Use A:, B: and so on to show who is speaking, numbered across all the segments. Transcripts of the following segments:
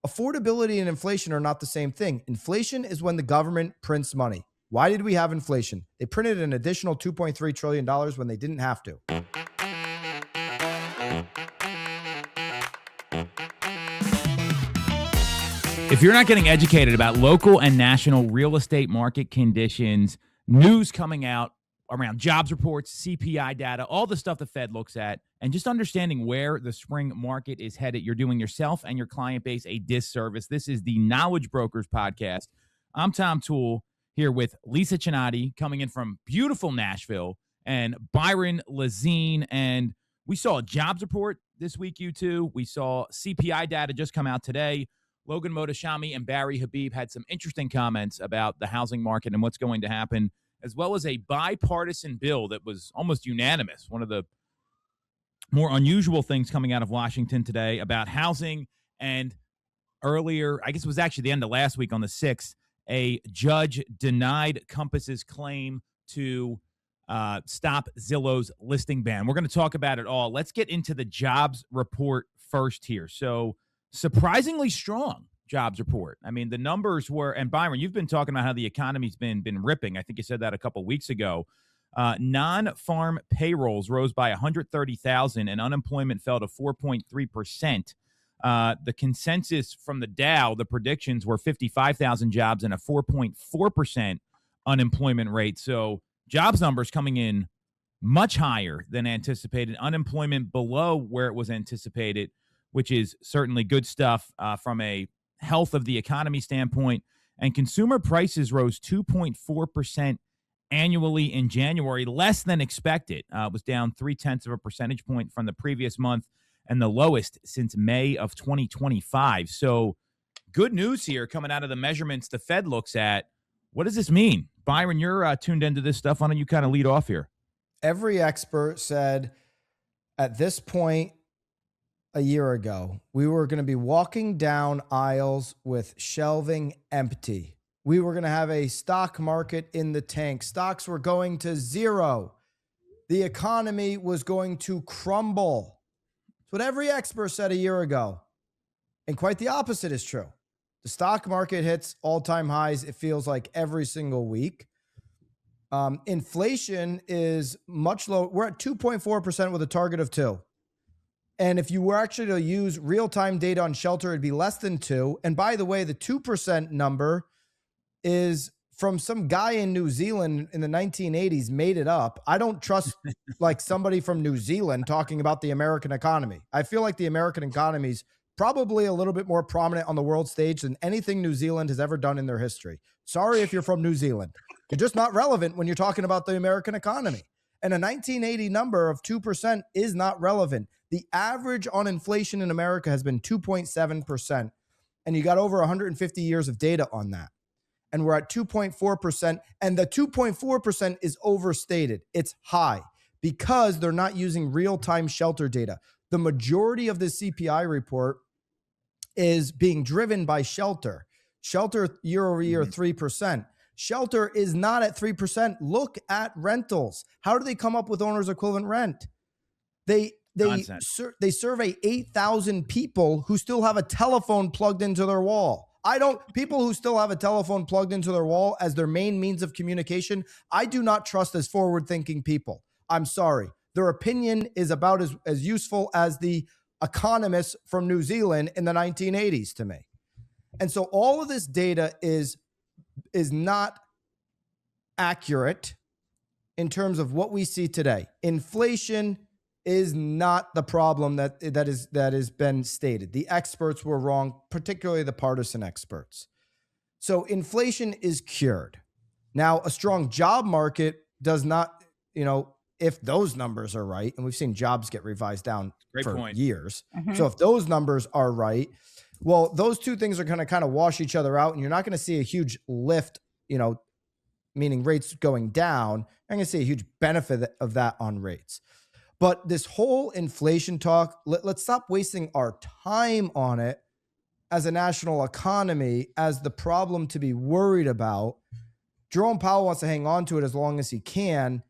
A: affordability and inflation are not the same thing. Inflation is when the government prints money. Why did we have inflation? They printed an additional $2.3 trillion when they didn't have to.
B: If you're not getting educated about local and national real estate market conditions, news coming out around jobs reports, CPI data, all the stuff the Fed looks at, and just understanding where the spring market is headed, you're doing yourself and your client base a disservice. This is the Knowledge Brokers podcast. I'm Tom Toole here with Lisa Chinatti coming in from beautiful Nashville and Byron Lazine. And we saw a jobs report this week, you two. We saw CPI data just come out today. Logan, Mohtashami, and Habib had some interesting comments about the housing market and what's going to happen, as well as a bipartisan bill that was almost unanimous. One of the more unusual things coming out of Washington today about housing. And earlier, I guess it was actually the end of last week on the 6th, a judge denied Compass's claim to stop Zillow's listing ban. We're going to talk about it all. Let's get into the jobs report first here. So, surprisingly strong jobs report. I mean, the numbers were, and Byron, you've been talking about how the economy's been ripping. I think you said that a couple of weeks ago. Non-farm payrolls rose by 130,000 and unemployment fell to 4.3%. The consensus from the Dow, the predictions were 55,000 jobs and a 4.4% unemployment rate. So jobs numbers coming in much higher than anticipated. Unemployment below where it was anticipated, which is certainly good stuff from a health of the economy standpoint. And consumer prices rose 2.4% annually in January, less than expected. It was down 0.3 of a percentage point from the previous month and the lowest since May of 2025. So good news here coming out of the measurements the Fed looks at. What does this mean? Byron, you're tuned into this stuff. Why don't you kind of lead off here?
A: Every expert said at this point, a year ago, we were going to be walking down aisles with shelving empty. We were going to have a stock market in the tank. Stocks were going to zero. The economy was going to crumble. That's what every expert said a year ago. And quite the opposite is true. The stock market hits all-time highs, it feels like, every single week. Inflation is much lower. We're at 2.4% with a target of 2%. And if you were actually to use real-time data on shelter, it'd be less than 2%. And by the way, the 2% number is from some guy in New Zealand in the 1980s, made it up. I don't trust like somebody from New Zealand talking about the American economy. I feel like the American economy is probably a little bit more prominent on the world stage than anything New Zealand has ever done in their history. Sorry if you're from New Zealand. You're just not relevant when you're talking about the American economy. And a 1980 number of 2% is not relevant. The average on inflation in America has been 2.7%. And you got over 150 years of data on that. And we're at 2.4%. And the 2.4% is overstated. It's high because they're not using real-time shelter data. The majority of the CPI report is being driven by shelter. Shelter year over year, 3%. Shelter is not at 3%. Look at rentals. How do they come up with owner's equivalent rent? They survey 8,000 people who still have a telephone plugged into their wall. People who still have a telephone plugged into their wall as their main means of communication, I do not trust as forward-thinking people. I'm sorry. Their opinion is about as useful as the economists from New Zealand in the 1980s to me. And so all of this data is not accurate in terms of what we see today. Inflation is not the problem that has been stated. The experts were wrong, particularly the partisan experts. So inflation is cured. Now, a strong job market does not, if those numbers are right, and we've seen jobs get revised down years. Mm-hmm. So if those numbers are right, well, those two things are going to kind of wash each other out, and you're not going to see a huge lift, meaning rates going down. You're going to see a huge benefit of that on rates. But this whole inflation talk, let's stop wasting our time on it as a national economy as the problem to be worried about. Jerome Powell wants to hang on to it as long as he can,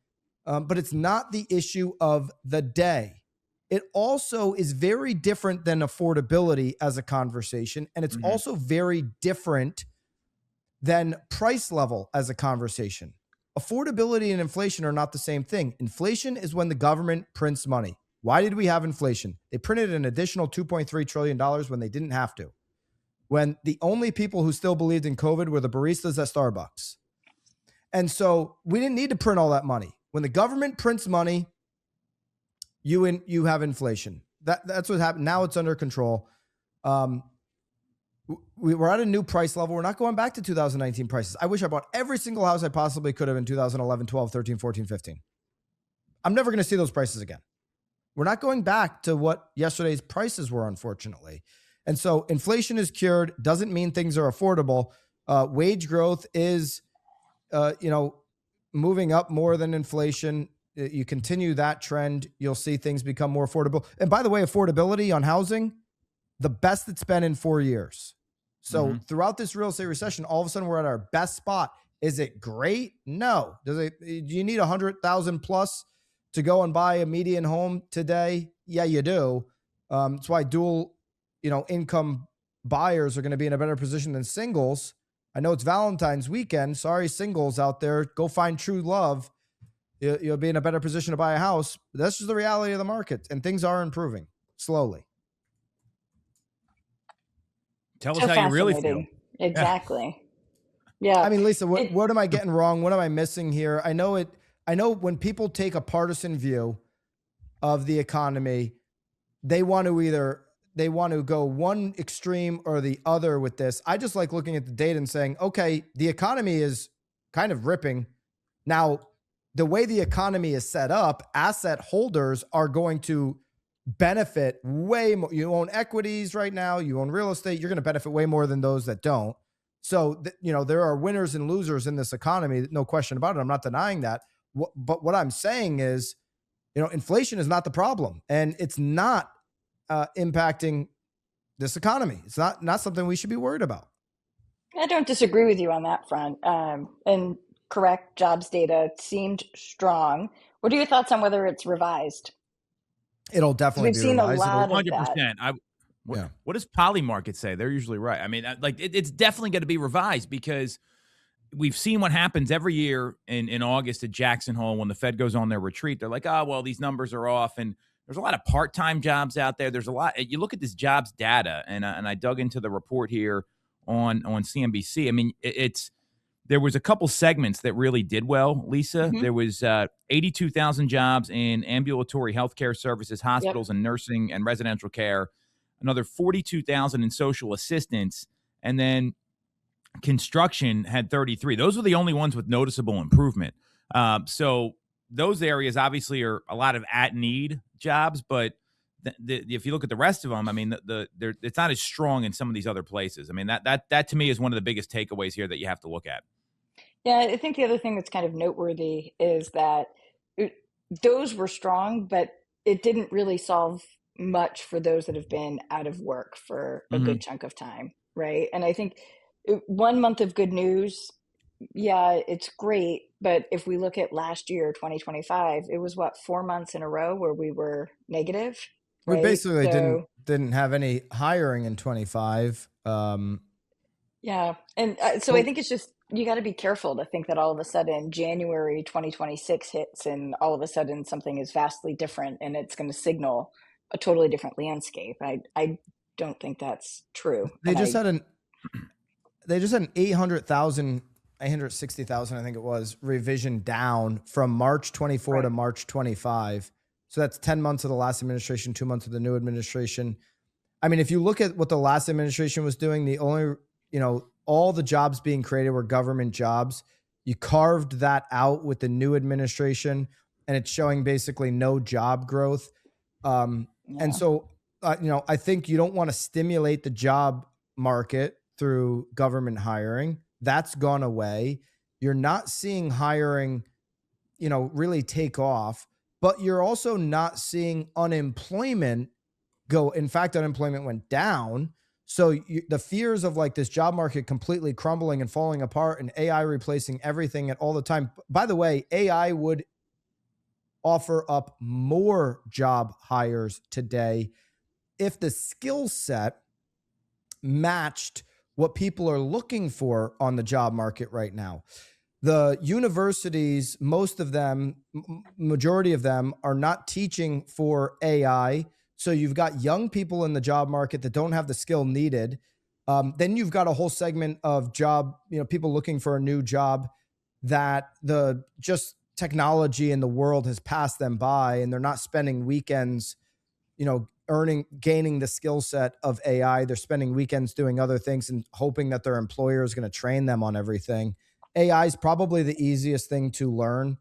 A: but it's not the issue of the day. it also is very different than affordability as a conversation. And it's also very different than price level as a conversation. Affordability and inflation are not the same thing. Inflation is when the government prints money. Why did we have inflation? They printed an additional $2.3 trillion when they didn't have to. When the only people who still believed in COVID were the baristas at Starbucks. And so we didn't need to print all that money. When the government prints money, you have inflation. That's what happened. Now it's under control. We're at a new price level. We're not going back to 2019 prices. I wish I bought every single house I possibly could have in 2011, 12, 13, 14, 15. I'm never going to see those prices again. We're not going back to what yesterday's prices were, unfortunately. And so inflation is cured. Doesn't mean things are affordable. Wage growth is, moving up more than inflation. You continue that trend, you'll see things become more affordable. And by the way, affordability on housing, the best it's been in 4 years. So throughout this real estate recession, all of a sudden we're at our best spot. Is it great? No. Do you need 100,000 plus to go and buy a median home today? Yeah, you do. That's why dual, income buyers are going to be in a better position than singles. I know it's Valentine's weekend. Sorry, singles out there, go find true love. You'll be in a better position to buy a house. That's just the reality of the market, and things are improving slowly.
B: Tell us how you really feel.
C: Exactly. Yeah.
A: I mean, Lisa, what am I getting wrong? What am I missing here? I know when people take a partisan view of the economy, they want to go one extreme or the other with this. I just like looking at the data and saying, okay, the economy is kind of ripping. Now, the way the economy is set up, asset holders are going to benefit way more. You own equities right now, you own real estate, you're going to benefit way more than those that don't. So, there are winners and losers in this economy, no question about it. I'm not denying that. But what I'm saying is, inflation is not the problem, and it's not impacting this economy. It's not something we should be worried about.
C: I don't disagree with you on that front. And correct, jobs data seemed strong. What are your thoughts on whether it's revised?
A: It'll definitely be revised.
C: We've seen a lot of
B: 100%.
C: that.
B: What does Polymarket say? They're usually right. I mean, it's definitely going to be revised because we've seen what happens every year in August at Jackson Hole when the Fed goes on their retreat. They're like, oh, well, these numbers are off. And there's a lot of part-time jobs out there. There's a lot. You look at this jobs data, and I dug into the report here on CNBC. I mean, there was a couple segments that really did well, Lisa. There was 82,000 jobs in ambulatory healthcare services, hospitals, and nursing and residential care. Another 42,000 in social assistance, and then construction had 33. Those were the only ones with noticeable improvement. So those areas obviously are a lot of at-need jobs, but if you look at the rest of them, I mean, it's not as strong in some of these other places. I mean, that to me is one of the biggest takeaways here that you have to look at.
C: Yeah, I think the other thing that's kind of noteworthy is that those were strong, but it didn't really solve much for those that have been out of work for a good chunk of time, right? And I think 1 month of good news, yeah, it's great. But if we look at last year, 2025, it was 4 months in a row where we were negative. Right?
A: We basically didn't have any hiring in 25.
C: Yeah. And so I think it's just, you got to be careful to think that all of a sudden January 2026 hits and all of a sudden something is vastly different and it's going to signal a totally different landscape. I don't think that's true.
A: They just had an 860,000, I think it was, revision down from March 24 to March 25. So that's 10 months of the last administration, 2 months of the new administration. I mean, if you look at what the last administration was doing, the only, all the jobs being created were government jobs. You carved that out with the new administration, and it's showing basically no job growth. And so, I think you don't want to stimulate the job market through government hiring. That's gone away. You're not seeing hiring, really take off, but you're also not seeing unemployment go. In fact, unemployment went down. So the fears of this job market completely crumbling and falling apart and AI replacing everything at all the time. By the way, AI would offer up more job hires today if the skill set matched what people are looking for on the job market right now. The universities, most of them, majority of them, are not teaching for AI. So you've got young people in the job market that don't have the skill needed. Then you've got a whole segment of job, people looking for a new job that the just technology in the world has passed them by, and they're not spending weekends, gaining the skill set of AI. They're spending weekends doing other things and hoping that their employer is going to train them on everything. AI is probably the easiest thing to learn.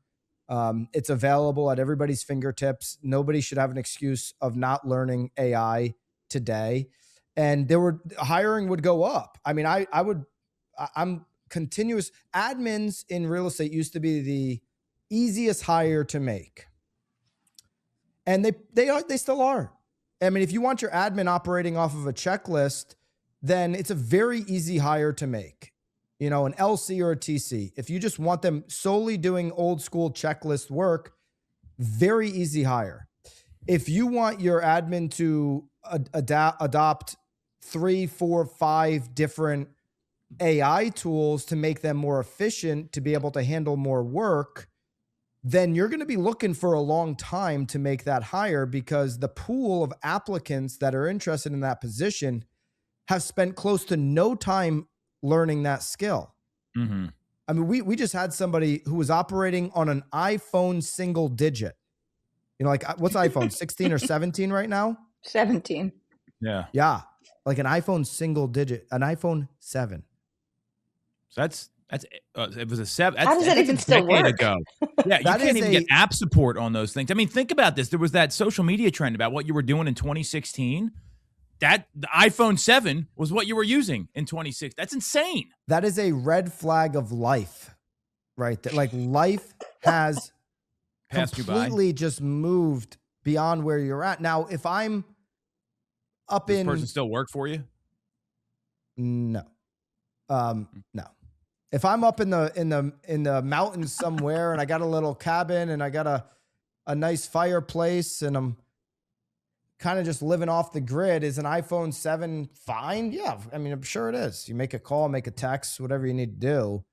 A: It's available at everybody's fingertips. Nobody should have an excuse of not learning AI today. And hiring would go up. I mean, I'm continuous. Admins in real estate used to be the easiest hire to make. And they still are. I mean, if you want your admin operating off of a checklist, then it's a very easy hire to make. An LC or a TC. If you just want them solely doing old school checklist work, very easy hire. If you want your admin to adopt 3, 4, 5 different AI tools to make them more efficient, to be able to handle more work, then you're going to be looking for a long time to make that hire, because the pool of applicants that are interested in that position have spent close to no time learning that skill.
B: Mm-hmm.
A: I mean, we just had somebody who was operating on an iPhone single digit. What's iPhone, 16 or 17 right now?
C: 17.
B: Yeah.
A: Yeah. Like an iPhone single digit, an iPhone 7.
B: So that's it was a 7.
C: How does that even still work?
B: Ago. Yeah, you can't even get app support on those things. I mean, think about this. There was that social media trend about what you were doing in 2016. The iPhone 7 was what you were using in 2016. That's insane.
A: That is a red flag of life, right? That like life has completely just moved beyond where you're at. Now, if I'm up
B: Does this person still work for you?
A: No. No. If I'm up in the mountains somewhere and I got a little cabin and I got a nice fireplace and I'm kind of just living off the grid, is an iPhone 7 fine? Yeah. I mean, I'm sure it is. You make a call, make a text, whatever you need to do.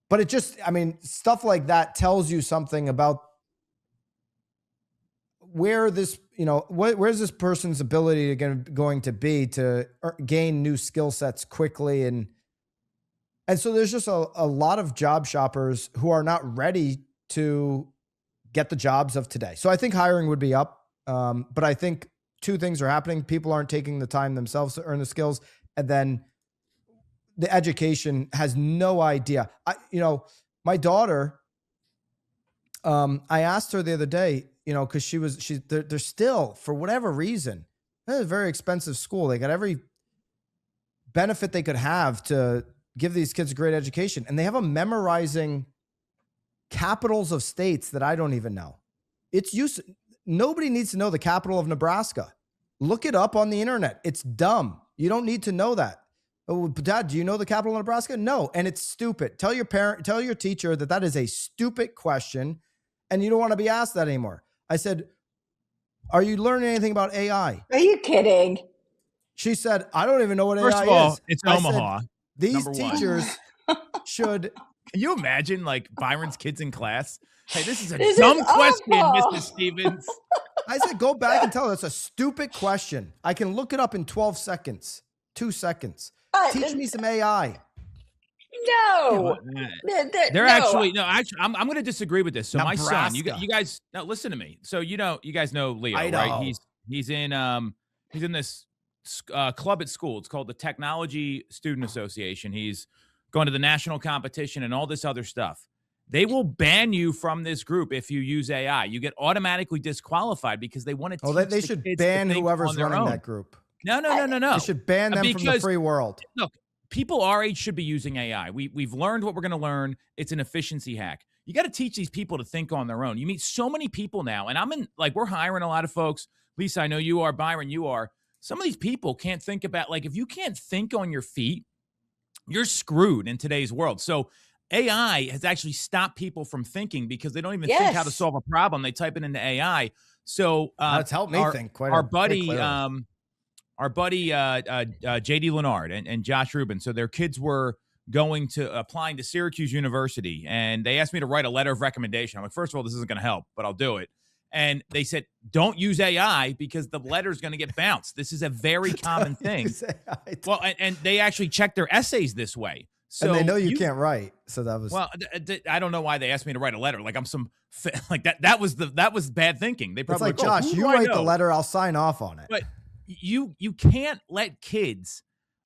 A: But it just, I mean, stuff like that tells you something about where this, where's this person's ability going to be to gain new skill sets quickly. And so there's just a lot of job shoppers who are not ready to get the jobs of today. So I think hiring would be up. But I think two things are happening. People aren't taking the time themselves to earn the skills. And then the education has no idea. My daughter, I asked her the other day, because they're still, for whatever reason, it's a very expensive school. They got every benefit they could have to give these kids a great education. And they have them memorizing capitals of states that I don't even know. Nobody needs to know the capital of Nebraska. Look it up on the internet. It's dumb. You don't need to know that. Oh, Dad, do you know the capital of Nebraska? No. And it's stupid. Tell your teacher that is a stupid question and you don't want to be asked that anymore. I said, are you learning anything about AI?
C: Are you kidding?
A: She said, I don't even know what
B: First
A: AI is.
B: First of all, it's Omaha.
A: Said, these teachers should.
B: Can you imagine like Byron's kids in class? Hey, this is a dumb question, Mrs. Stevens.
A: I said, go back and tell her it's a stupid question. I can look it up in 12 seconds, 2 seconds. Teach me some AI.
C: No,
B: actually, I'm going to disagree with this. So
A: Nebraska.
B: My son, you guys, now listen to me. So you guys know Leo, right? He's in this club at school. It's called the Technology Student Association. He's going to the national competition and all this other stuff. They will ban you from this group if you use AI. You get automatically disqualified because they want to teach
A: they should ban whoever's running that group.
B: No.
A: They should ban them from the free world.
B: Look, people our age should be using AI. We've learned what we're going to learn. It's an efficiency hack. You got to teach these people to think on their own. You meet so many people now, and we're hiring a lot of folks. Lisa, I know you are. Byron, you are. Some of these people can't think about, if you can't think on your feet, you're screwed in today's world. So AI has actually stopped people from thinking because they don't even think how to solve a problem. They type it into AI. So
A: that's helped me think quite clearly.
B: Our buddy JD Leonard and Josh Rubin. So their kids were applying to Syracuse University, and they asked me to write a letter of recommendation. I'm like, first of all, this isn't going to help, but I'll do it. And they said, don't use AI because the letter is going to get bounced. This is a very common thing. Well, and they actually check their essays this way. So
A: and they know you can't write. So that was
B: I don't know why they asked me to write a letter. Like I'm like that. That was bad thinking. They probably
A: it's like, Josh, you write the letter, I'll sign off on it.
B: But you can't let kids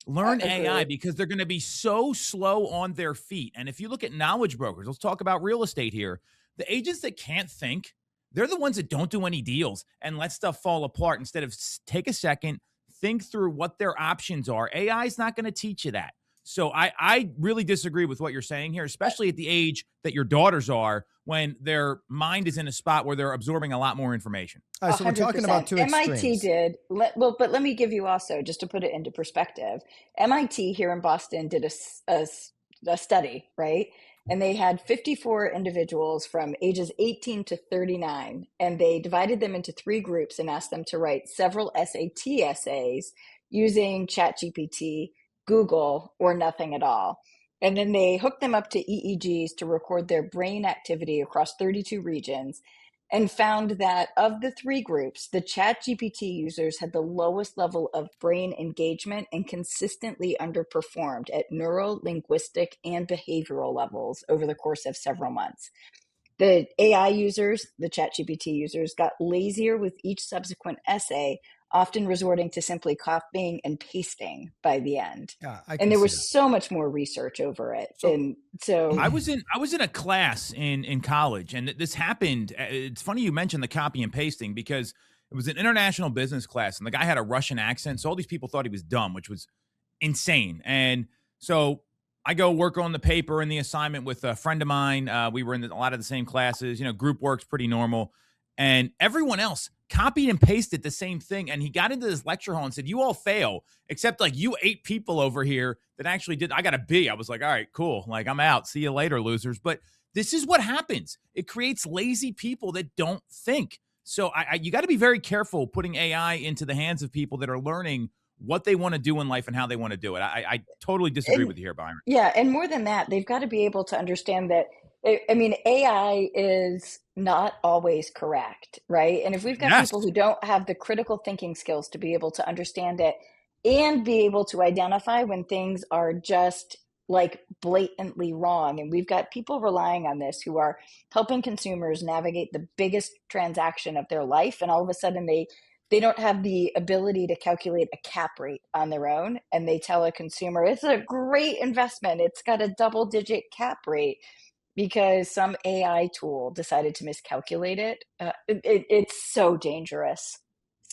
B: learn AI because they're going to be so slow on their feet. And if you look at knowledge brokers, let's talk about real estate here. The agents that can't think, they're the ones that don't do any deals and let stuff fall apart instead of take a second, think through what their options are. AI is not going to teach you that. So I really disagree with what you're saying here, especially at the age that your daughters are when their mind is in a spot where they're absorbing a lot more information.
A: All right, so we're talking about two extremes.
C: MIT did, but let me give you also, just to put it into perspective, MIT here in Boston did a study, right? And they had 54 individuals from ages 18 to 39, and they divided them into 3 groups and asked them to write several SAT essays using ChatGPT, Google, or nothing at all. And then they hooked them up to EEGs to record their brain activity across 32 regions and found that of the 3 groups, the ChatGPT users had the lowest level of brain engagement and consistently underperformed at neuro-linguistic and behavioral levels over the course of several months. The AI users, the ChatGPT users, got lazier with each subsequent essay, often resorting to simply copying and pasting by the end. And there was so much more research over it. So
B: I was in a class in college, and this happened. It's funny you mentioned the copy and pasting because it was an international business class, and the guy had a Russian accent. So all these people thought he was dumb, which was insane. And so I go work on the paper and the assignment with a friend of mine. We were in a lot of the same classes. Group work's pretty normal. And everyone else copied and pasted the same thing. And he got into this lecture hall and said, you all fail, except like you 8 people over here that actually did. I got a B. I was like, all right, cool. Like, I'm out. See you later, losers. But this is what happens. It creates lazy people that don't think. So you got to be very careful putting AI into the hands of people that are learning what they want to do in life and how they want to do it. I totally disagree with you here, Byron.
C: Yeah. And more than that, they've got to be able to understand that, AI is not always correct, right? And if we've got people who don't have the critical thinking skills to be able to understand it and be able to identify when things are just like blatantly wrong, and we've got people relying on this who are helping consumers navigate the biggest transaction of their life, and all of a sudden they don't have the ability to calculate a cap rate on their own, and they tell a consumer it's a great investment, it's got a double-digit cap rate, because some AI tool decided to miscalculate it. It's so dangerous.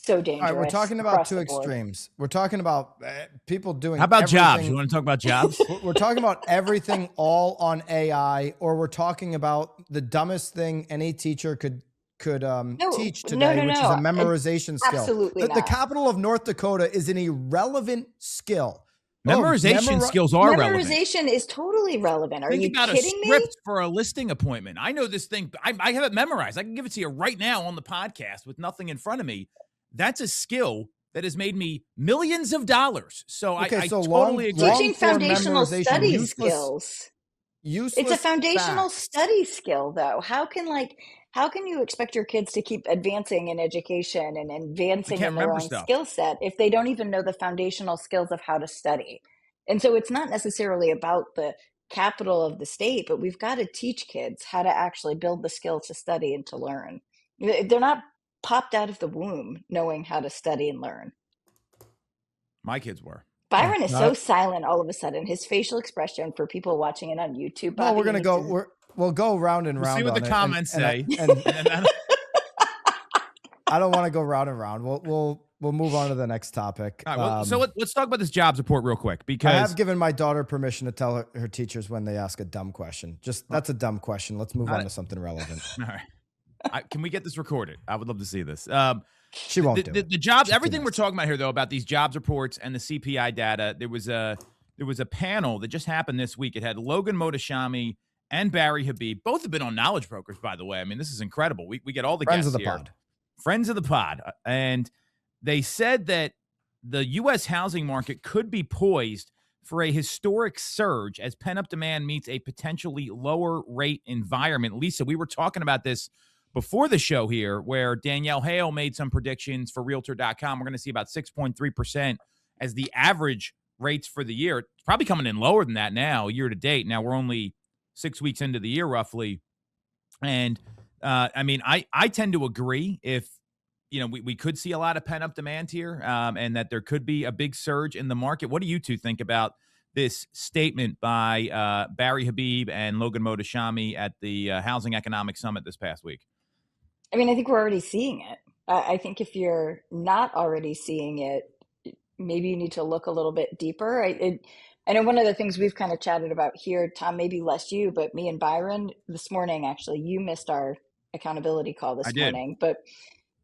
C: So dangerous.
A: All right, we're talking about 2 extremes. We're talking about people doing.
B: How about
A: everything.
B: Jobs? You want to talk about jobs?
A: We're talking about everything all on AI, or we're talking about the dumbest thing any teacher could teach today, which is a memorization skill.
C: Absolutely not.
A: The capital of North Dakota is an irrelevant skill.
B: Memorization skills are relevant.
C: Memorization is totally relevant. Are you kidding me?
B: Think about a script for a listing appointment. I know this thing. I have it memorized. I can give it to you right now on the podcast with nothing in front of me. That's a skill that has made me millions of dollars. So I totally agree.
C: Teaching foundational study skills. It's a foundational study skill, though. How can you expect your kids to keep advancing in education and advancing in their own skill set if they don't even know the foundational skills of how to study? And so it's not necessarily about the capital of the state, but we've got to teach kids how to actually build the skill to study and to learn. They're not popped out of the womb knowing how to study and learn.
B: My kids were.
C: Byron is so silent all of a sudden. His facial expression for people watching it on YouTube.
A: Well, we're going to go. We'll go round and round.
B: See what the comments say.
A: I don't want to go round and round. We'll move on to the next topic.
B: All right, so let's talk about this jobs report real quick, because
A: I have given my daughter permission to tell her teachers when they ask a dumb question. That's a dumb question. Let's move on to something relevant.
B: All right. Can we get this recorded? I would love to see this.
A: She won't do it.
B: The jobs, everything we're talking about here, though, about these jobs reports and the CPI data, there there was a panel that just happened this week. It had Logan Mohtashami and Barry Habib. Both have been on Knowledge Brokers, by the way. I mean, this is incredible. We get all the
A: Friends of
B: guests
A: the
B: here.
A: pod.
B: Friends of the pod. And they said that the U.S. housing market could be poised for a historic surge as pent-up demand meets a potentially lower rate environment. Lisa, we were talking about this before the show here, where Danielle Hale made some predictions for Realtor.com. We're going to see about 6.3% as the average rates for the year. It's probably coming in lower than that now, year to date. Now we're only 6 weeks into the year, roughly. And I mean, I tend to agree if, you know, we could see a lot of pent-up demand here, and that there could be a big surge in the market. What do you two think about this statement by Barry Habib and Logan Mohtashami at the Housing Economics Summit this past week?
C: I mean, I think we're already seeing it. I think if you're not already seeing it, maybe you need to look a little bit deeper. I know one of the things we've kind of chatted about here, Tom, maybe less you, but me and Byron this morning, actually, you missed our accountability call
B: I
C: this
B: did.
C: morning, but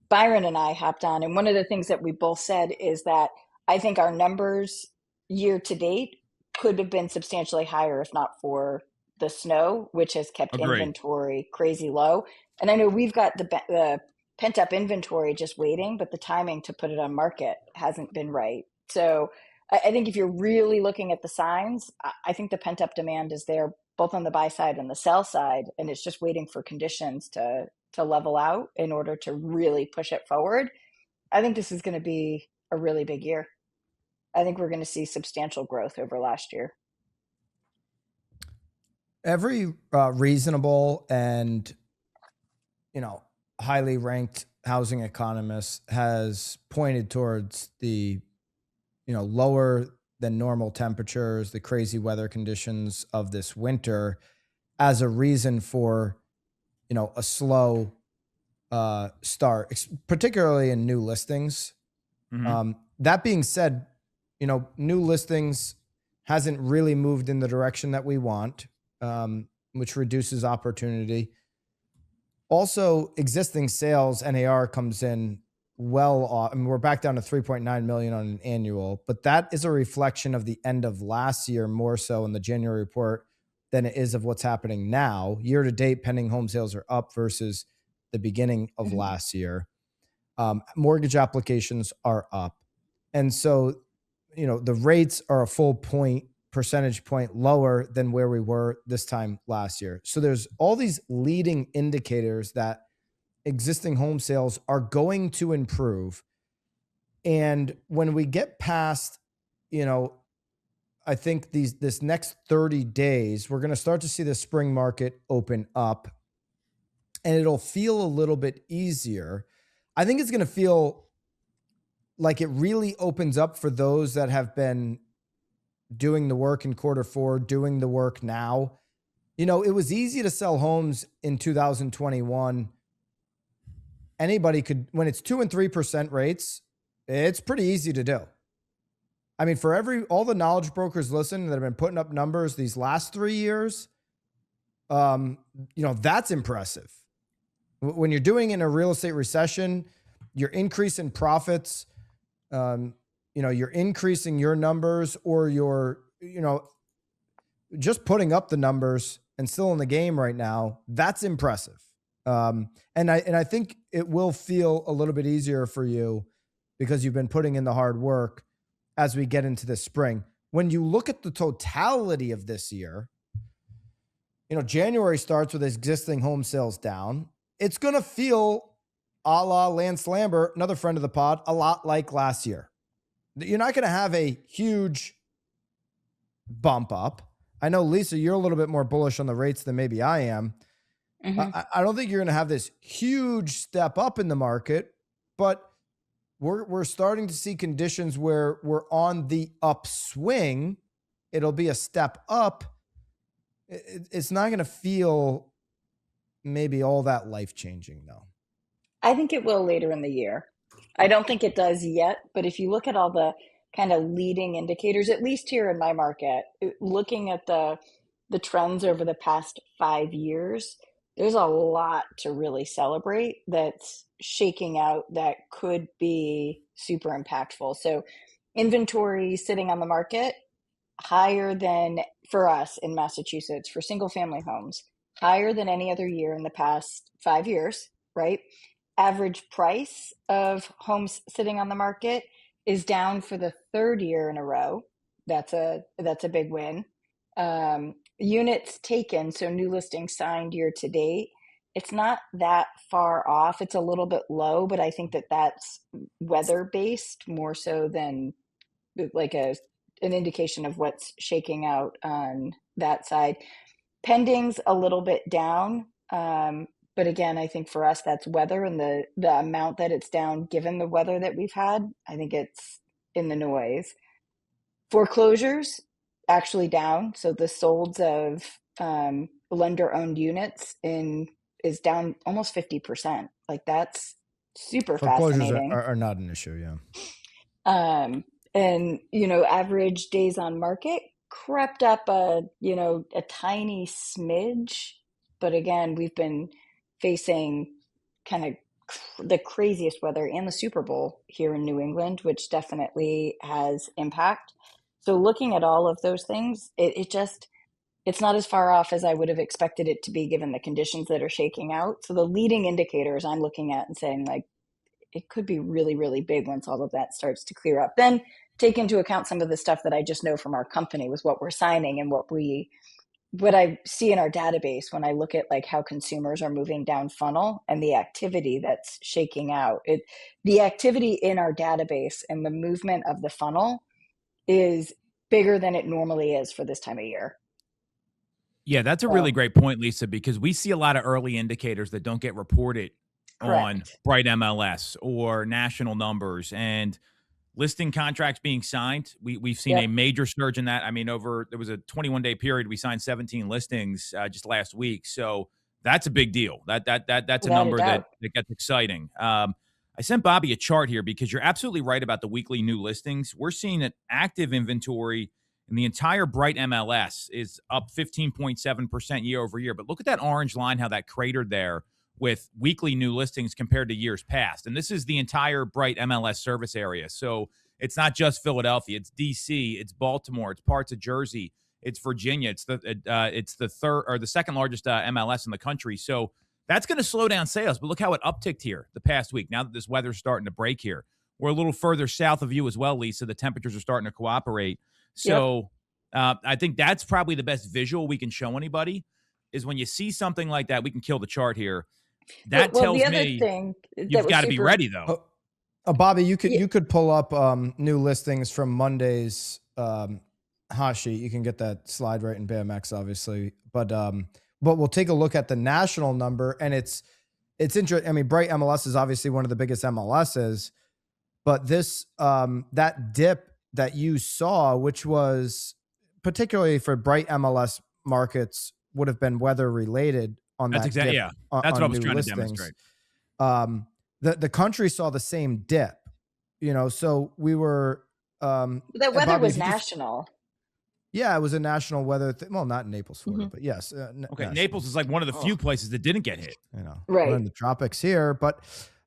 C: Byron and I hopped on. And one of the things that we both said is that I think our numbers year to date could have been substantially higher if not for the snow, which has kept
B: Agree.
C: inventory crazy low. And I know we've got the pent up inventory just waiting, but the timing to put it on market hasn't been right. So I think if you're really looking at the signs, I think the pent up demand is there both on the buy side and the sell side, and it's just waiting for conditions to level out in order to really push it forward. I think this is going to be a really big year. I think we're going to see substantial growth over last year.
A: Every reasonable and, you know, highly ranked housing economist has pointed towards the, you know, lower than normal temperatures, the crazy weather conditions of this winter as a reason for, you know, a slow start, particularly in new listings.
B: Mm-hmm.
A: That being said, you know, new listings hasn't really moved in the direction that we want, which reduces opportunity. Also, existing sales NAR comes in well off. I mean, we're back down to 3.9 million on an annual, but that is a reflection of the end of last year more so in the January report than it is of what's happening now. Year to date, pending home sales are up versus the beginning of last year. Mortgage applications are up. And so, you know, the rates are a full percentage point lower than where we were this time last year. So there's all these leading indicators that existing home sales are going to improve. And when we get past, you know, I think this next 30 days, we're going to start to see the spring market open up, and it'll feel a little bit easier. I think it's going to feel like it really opens up for those that have been doing the work in quarter four, doing the work now. You know, it was easy to sell homes in 2021. Anybody could, when it's 2% and 3% rates, it's pretty easy to do. I mean, for all the knowledge brokers listening that have been putting up numbers these last 3 years, you know, that's impressive. When you're doing in a real estate recession, you're increasing profits, you know, you're increasing your numbers, or you're, you know, just putting up the numbers and still in the game right now. That's impressive. And I think it will feel a little bit easier for you because you've been putting in the hard work as we get into the spring. When you look at the totality of this year, you know, January starts with existing home sales down. It's going to feel a la Lance Lambert, another friend of the pod, a lot like last year. You're not going to have a huge bump up. I know, Lisa, you're a little bit more bullish on the rates than maybe I am. Mm-hmm. I don't think you're going to have this huge step up in the market, but we're starting to see conditions where we're on the upswing. It'll be a step up. It's not going to feel maybe all that life-changing, though.
C: I think it will later in the year. I don't think it does yet, but if you look at all the kind of leading indicators, at least here in my market, looking at the trends over the past 5 years, there's a lot to really celebrate that's shaking out that could be super impactful. So inventory sitting on the market, higher than, for us in Massachusetts, for single family homes, higher than any other year in the past 5 years, right? Average price of homes sitting on the market is down for the third year in a row. That's a big win. Units taken, so new listings signed year to date, it's not that far off. It's a little bit low, but I think that that's weather based more so than like an indication of what's shaking out on that side. Pending's a little bit down, but again, I think for us that's weather, and the amount that it's down given the weather that we've had, I think it's in the noise. Foreclosures actually down, so the solds of lender owned units in is down almost 50%. Like that's super
A: Foreclosures
C: fascinating.
A: are not an issue. Yeah.
C: And average days on market crept up a tiny smidge, but again, we've been facing kind of the craziest weather and the Super Bowl here in New England, which definitely has impact. So looking at all of those things, it's not as far off as I would have expected it to be given the conditions that are shaking out. So the leading indicators I'm looking at and saying, like, it could be really, really big once all of that starts to clear up. Then take into account some of the stuff that I just know from our company with what we're signing and what I see in our database when I look at like how consumers are moving down funnel and the activity that's shaking out. The activity in our database and the movement of the funnel is bigger than it normally is for this time of year.
B: Yeah, that's a really great point, Lisa, because we see a lot of early indicators that don't get reported on Bright MLS or national numbers, and listing contracts being signed. We've seen a major surge in that. I mean, there was a 21-day period. We signed 17 listings just last week. So that's a big deal. That's a number that gets exciting. I sent Bobby a chart here because you're absolutely right about the weekly new listings. We're seeing that active inventory in the entire Bright MLS is up 15.7% year over year. But look at that orange line, how that cratered there with weekly new listings compared to years past. And this is the entire Bright MLS service area. So it's not just Philadelphia, it's DC, it's Baltimore, it's parts of Jersey, it's Virginia, it's the third or the second largest MLS in the country. So that's going to slow down sales. But look how it upticked here the past week. Now that this weather's starting to break here, we're a little further south of you as well, Lisa. The temperatures are starting to cooperate. So I think that's probably the best visual we can show anybody is when you see something like that. We can kill the chart here. That tells me you've got to be ready, though.
A: Bobby, you could pull up new listings from Monday's hot sheet. You can get that slide right in BMX, obviously, but we'll take a look at the national number, and it's interesting. I mean, Bright MLS is obviously one of the biggest MLSs, but this that dip that you saw, which was particularly for Bright MLS markets, would have been weather related.
B: That's exactly, yeah. That's what I was trying to demonstrate.
A: The country saw the same dip, so we were.
C: That weather
A: Bobby,
C: was national.
A: Yeah, it was a national weather thing. Well, not in Naples, Florida, but yes.
B: Okay,
A: national.
B: Naples is like one of the few places that didn't get hit.
C: Right.
A: We're in the tropics here, but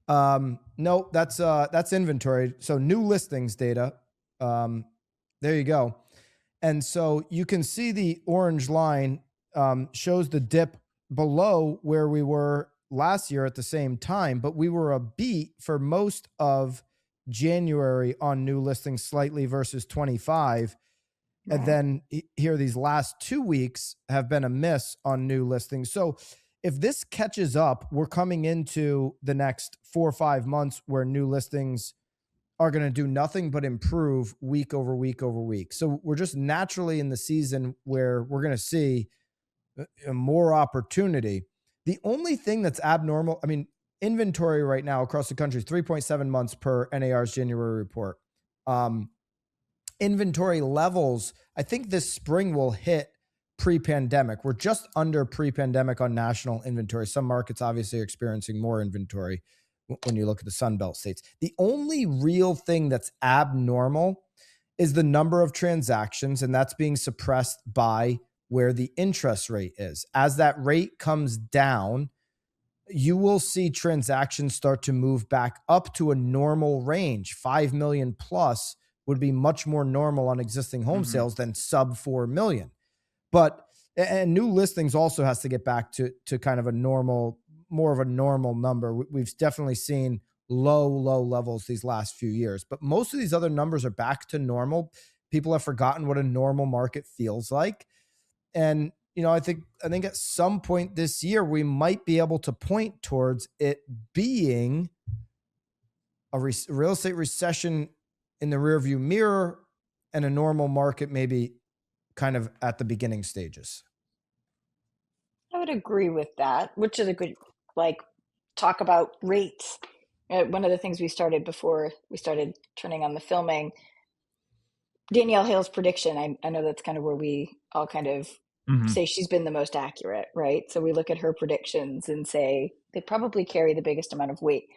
A: no, that's inventory. So new listings data. There you go. And so you can see the orange line shows the dip below where we were last year at the same time, but we were a beat for most of January on new listings slightly versus 25. And then here, these last 2 weeks have been a miss on new listings. So if this catches up, we're coming into the next 4 or 5 months where new listings are going to do nothing but improve week over week over week. So we're just naturally in the season where we're going to see more opportunity. The only thing that's abnormal, I mean, inventory right now across the country is 3.7 months per NAR's January report. Inventory levels, I think this spring will hit pre-pandemic. We're just under pre-pandemic on national inventory. Some markets obviously are experiencing more inventory when you look at the Sunbelt states. The only real thing that's abnormal is the number of transactions, and that's being suppressed by where the interest rate is. As that rate comes down, you will see transactions start to move back up to a normal range, 5 million plus, would be much more normal on existing home sales than sub 4 million. But and new listings also has to get back to kind of a normal, more of a normal number. We've definitely seen low levels these last few years, but most of these other numbers are back to normal. People have forgotten what a normal market feels like. And, you know, I think at some point this year, we might be able to point towards it being a real estate recession in the rearview mirror and a normal market maybe kind of at the beginning stages.
C: I would agree with that, which is a good, talk about rates. One of the things we started before we started turning on the filming, Danielle Hale's prediction, I know that's kind of where we all kind of say she's been the most accurate, right? So we look at her predictions and say they probably carry the biggest amount of weight.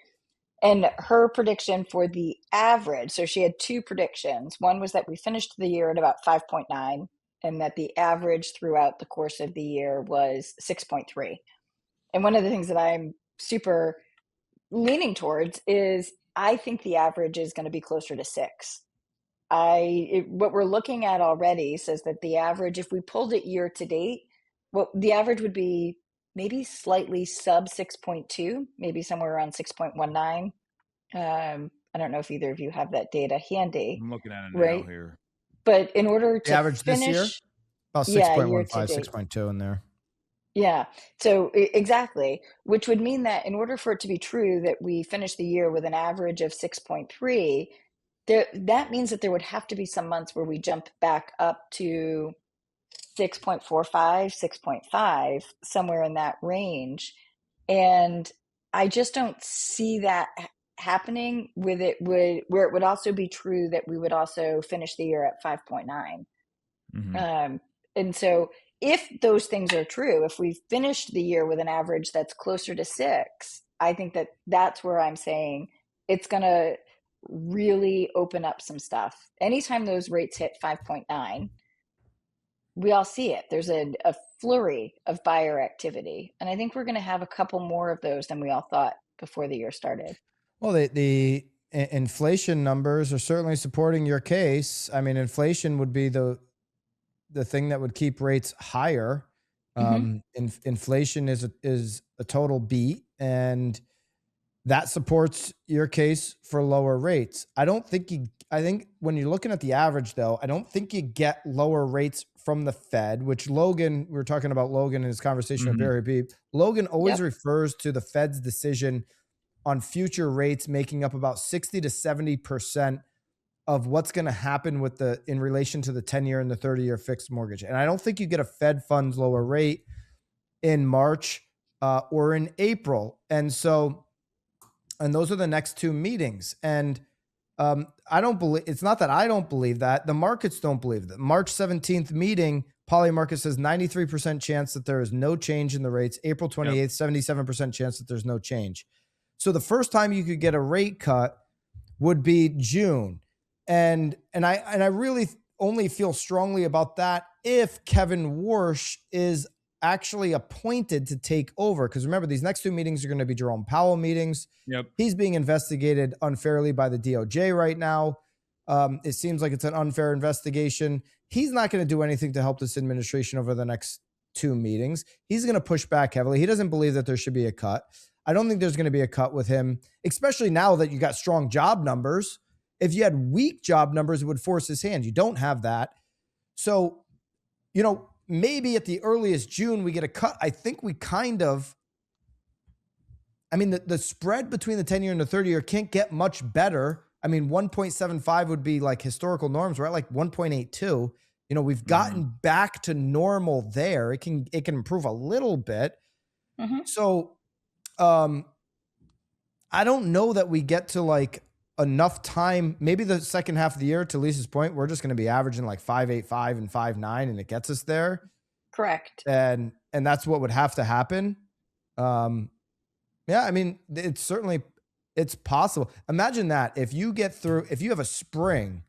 C: And her prediction for the average, so she had two predictions. One was that we finished the year at about 5.9, and that the average throughout the course of the year was 6.3. And one of the things that I'm super leaning towards is I think the average is going to be closer to 6. What we're looking at already says that the average, if we pulled it year to date, the average would be maybe slightly sub 6.2, maybe somewhere around 6.19. I don't know if either of you have that data handy.
B: I'm looking at it
C: right
B: now here.
C: But in order to
A: average
C: finish
A: this year, about 6.15, 6.2 in there.
C: Yeah. So exactly, which would mean that in order for it to be true that we finish the year with an average of 6.3, that means that there would have to be some months where we jump back up to 6.45, 6.5, somewhere in that range. And I just don't see that happening where it would also be true that we would also finish the year at 5.9. And so if those things are true, if we finished the year with an average that's closer to 6, I think that's where I'm saying it's going to really open up some stuff. Anytime those rates hit 5.9, we all see it. There's a flurry of buyer activity. And I think we're going to have a couple more of those than we all thought before the year started.
A: Well, the inflation numbers are certainly supporting your case. I mean, inflation would be the thing that would keep rates higher. Inflation is a total beat, and that supports your case for lower rates. I think when you're looking at the average, though, I don't think you get lower rates from the Fed, which Logan, we were talking about Logan in his conversation with Habib. Logan always refers to the Fed's decision on future rates making up about 60 to 70% of what's going to happen in relation to the 10-year and the 30-year fixed mortgage. And I don't think you get a Fed funds lower rate in March or in April. And those are the next two meetings. And it's not that I don't believe that. The markets don't believe that. March 17th meeting, Polymarket says 93% chance that there is no change in the rates. April 28th, 77% chance that there's no change. So the first time you could get a rate cut would be June. And I really only feel strongly about that if Kevin Warsh is actually appointed to take over. Because remember, these next two meetings are going to be Jerome Powell meetings. He's being investigated unfairly by the DOJ right now. It seems like it's an unfair investigation. He's not going to do anything to help this administration over the next two meetings. He's going to push back heavily. He doesn't believe that there should be a cut. I don't think there's going to be a cut with him, especially now that you got strong job numbers. If you had weak job numbers, it would force his hand. You don't have that. So, maybe at the earliest June, we get a cut. I think we the spread between the 10-year and the 30-year can't get much better. I mean, 1.75 would be like historical norms. We're at like 1.82. We've gotten back to normal there. It can improve a little bit. So, I don't know that we get to like enough time. Maybe the second half of the year, to Lisa's point, we're just going to be averaging like 5.85 and 5.9, and it gets us there.
C: Correct.
A: And that's what would have to happen. It's possible. Imagine that if you have a spring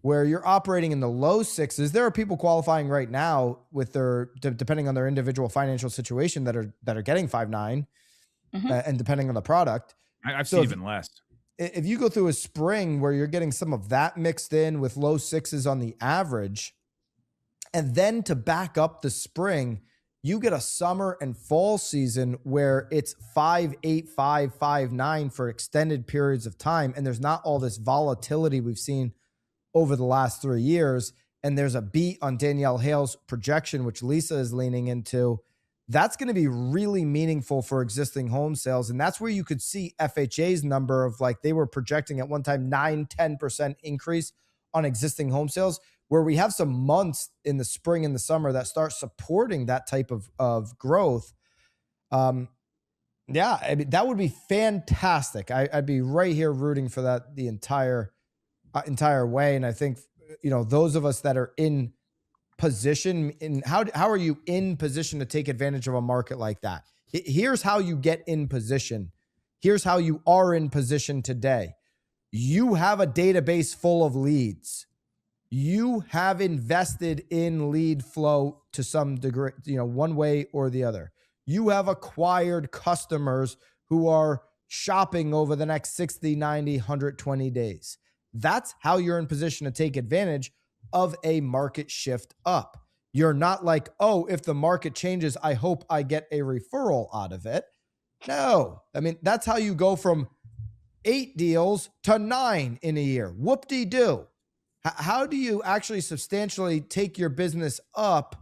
A: where you're operating in the low sixes, there are people qualifying right now with depending on their individual financial situation that are getting 5.9 and depending on the product.
B: I've seen even less.
A: if you go through a spring where you're getting some of that mixed in with low sixes on the average, and then to back up the spring, you get a summer and fall season where it's 5.8, 5.9 for extended periods of time. And there's not all this volatility we've seen over the last 3 years. And there's a beat on Danielle Hale's projection, which Lisa is leaning into. That's going to be really meaningful for existing home sales. And that's where you could see FHA's number of, like, they were projecting at one time 9-10% increase on existing home sales, where we have some months in the spring and the summer that start supporting that type of growth. Yeah, I mean, that would be fantastic. I'd be right here rooting for that the entire way. And I think, those of us that are in position, how are you in position to take advantage of a market like that? Here's how you get in position. Here's how you are in position today. You have a database full of leads. You have invested in lead flow to some degree, one way or the other. You have acquired customers who are shopping over the next 60, 90, 120 days. That's how you're in position to take advantage of a market shift up. You're not like, oh, if the market changes, I hope I get a referral out of it. No, I mean, that's how you go from 8 deals to 9 in a year. Whoop-de-doo. How do you actually substantially take your business up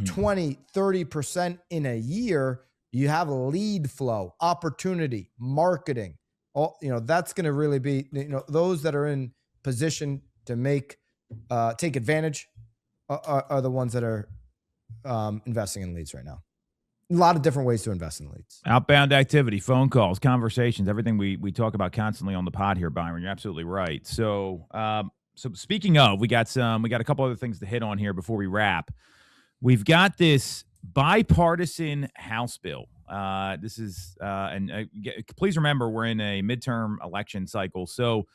A: 20, 30% in a year? You have lead flow, opportunity, marketing. That's going to really be, those that are in position to take advantage are the ones that are investing in leads right now. A lot of different ways to invest in leads.
B: Outbound activity, phone calls, conversations, everything we talk about constantly on the pod here, Byron. You're absolutely right. So speaking of, we got a couple other things to hit on here before we wrap. We've got this bipartisan House bill. This is please remember, we're in a midterm election cycle. So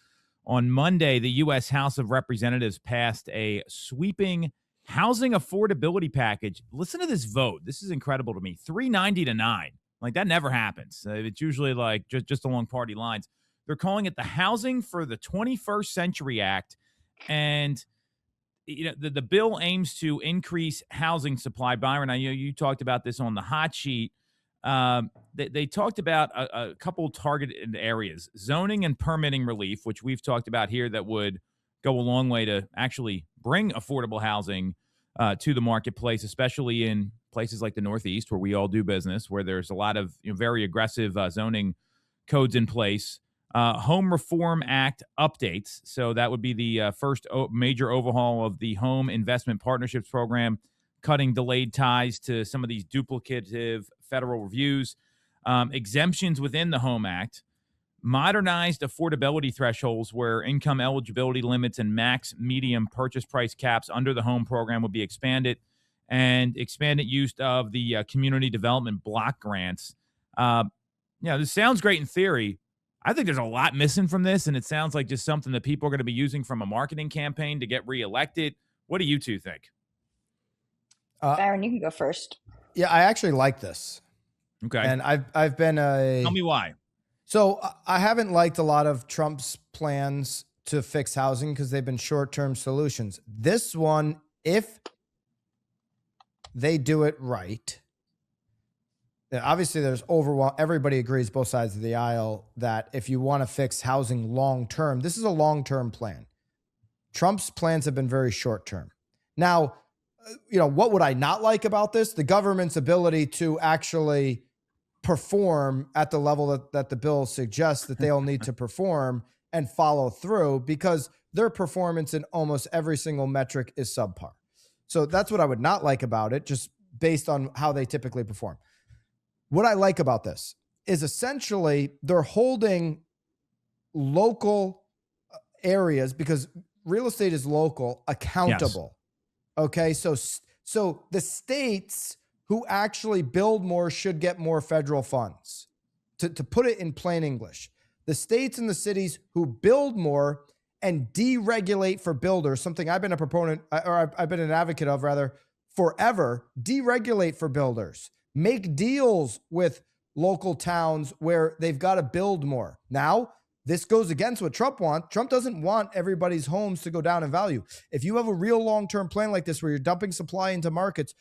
B: on Monday, the U.S. House of Representatives passed a sweeping housing affordability package. Listen to this vote. This is incredible to me. 390 to 9. Like, that never happens. It's usually like just along party lines. They're calling it the Housing for the 21st Century Act. And the bill aims to increase housing supply. Byron, I know you talked about this on the hot sheet. They talked about a couple targeted areas: zoning and permitting relief, which we've talked about here, that would go a long way to actually bring affordable housing to the marketplace, especially in places like the Northeast, where we all do business, where there's a lot of very aggressive zoning codes in place. Home Reform Act updates. So that would be the first major overhaul of the Home Investment Partnerships Program, cutting delayed ties to some of these duplicative federal reviews. Exemptions within the Home Act. Modernized affordability thresholds, where income eligibility limits and max medium purchase price caps under the home program would be expanded, and expanded use of the community development block grants. This sounds great in theory. I think there's a lot missing from this, and it sounds like just something that people are going to be using from a marketing campaign to get reelected. What do you two think?
C: Byron, you can go first.
A: Yeah, I actually like this.
B: Okay.
A: And I've been
B: Tell me why.
A: So I haven't liked a lot of Trump's plans to fix housing because they've been short-term solutions. This one, if they do it right, obviously there's everybody agrees, both sides of the aisle, that if you want to fix housing long-term, this is a long-term plan. Trump's plans have been very short-term. Now, what would I not like about this? The government's ability to actually perform at the level that the bill suggests that they'll need to perform and follow through, because their performance in almost every single metric is subpar. So that's what I would not like about it, just based on how they typically perform. What I like about this is essentially they're holding local areas, because real estate is local, accountable. Yes. Okay. So the states who actually build more should get more federal funds. To put it in plain English, the states and the cities who build more and deregulate for builders, something I've been a proponent, or I've been an advocate of rather, forever, deregulate for builders. Make deals with local towns where they've got to build more. Now, This goes against what Trump wants. Trump doesn't want everybody's homes to go down in value. If you have a real long-term plan like this where you're dumping supply into markets,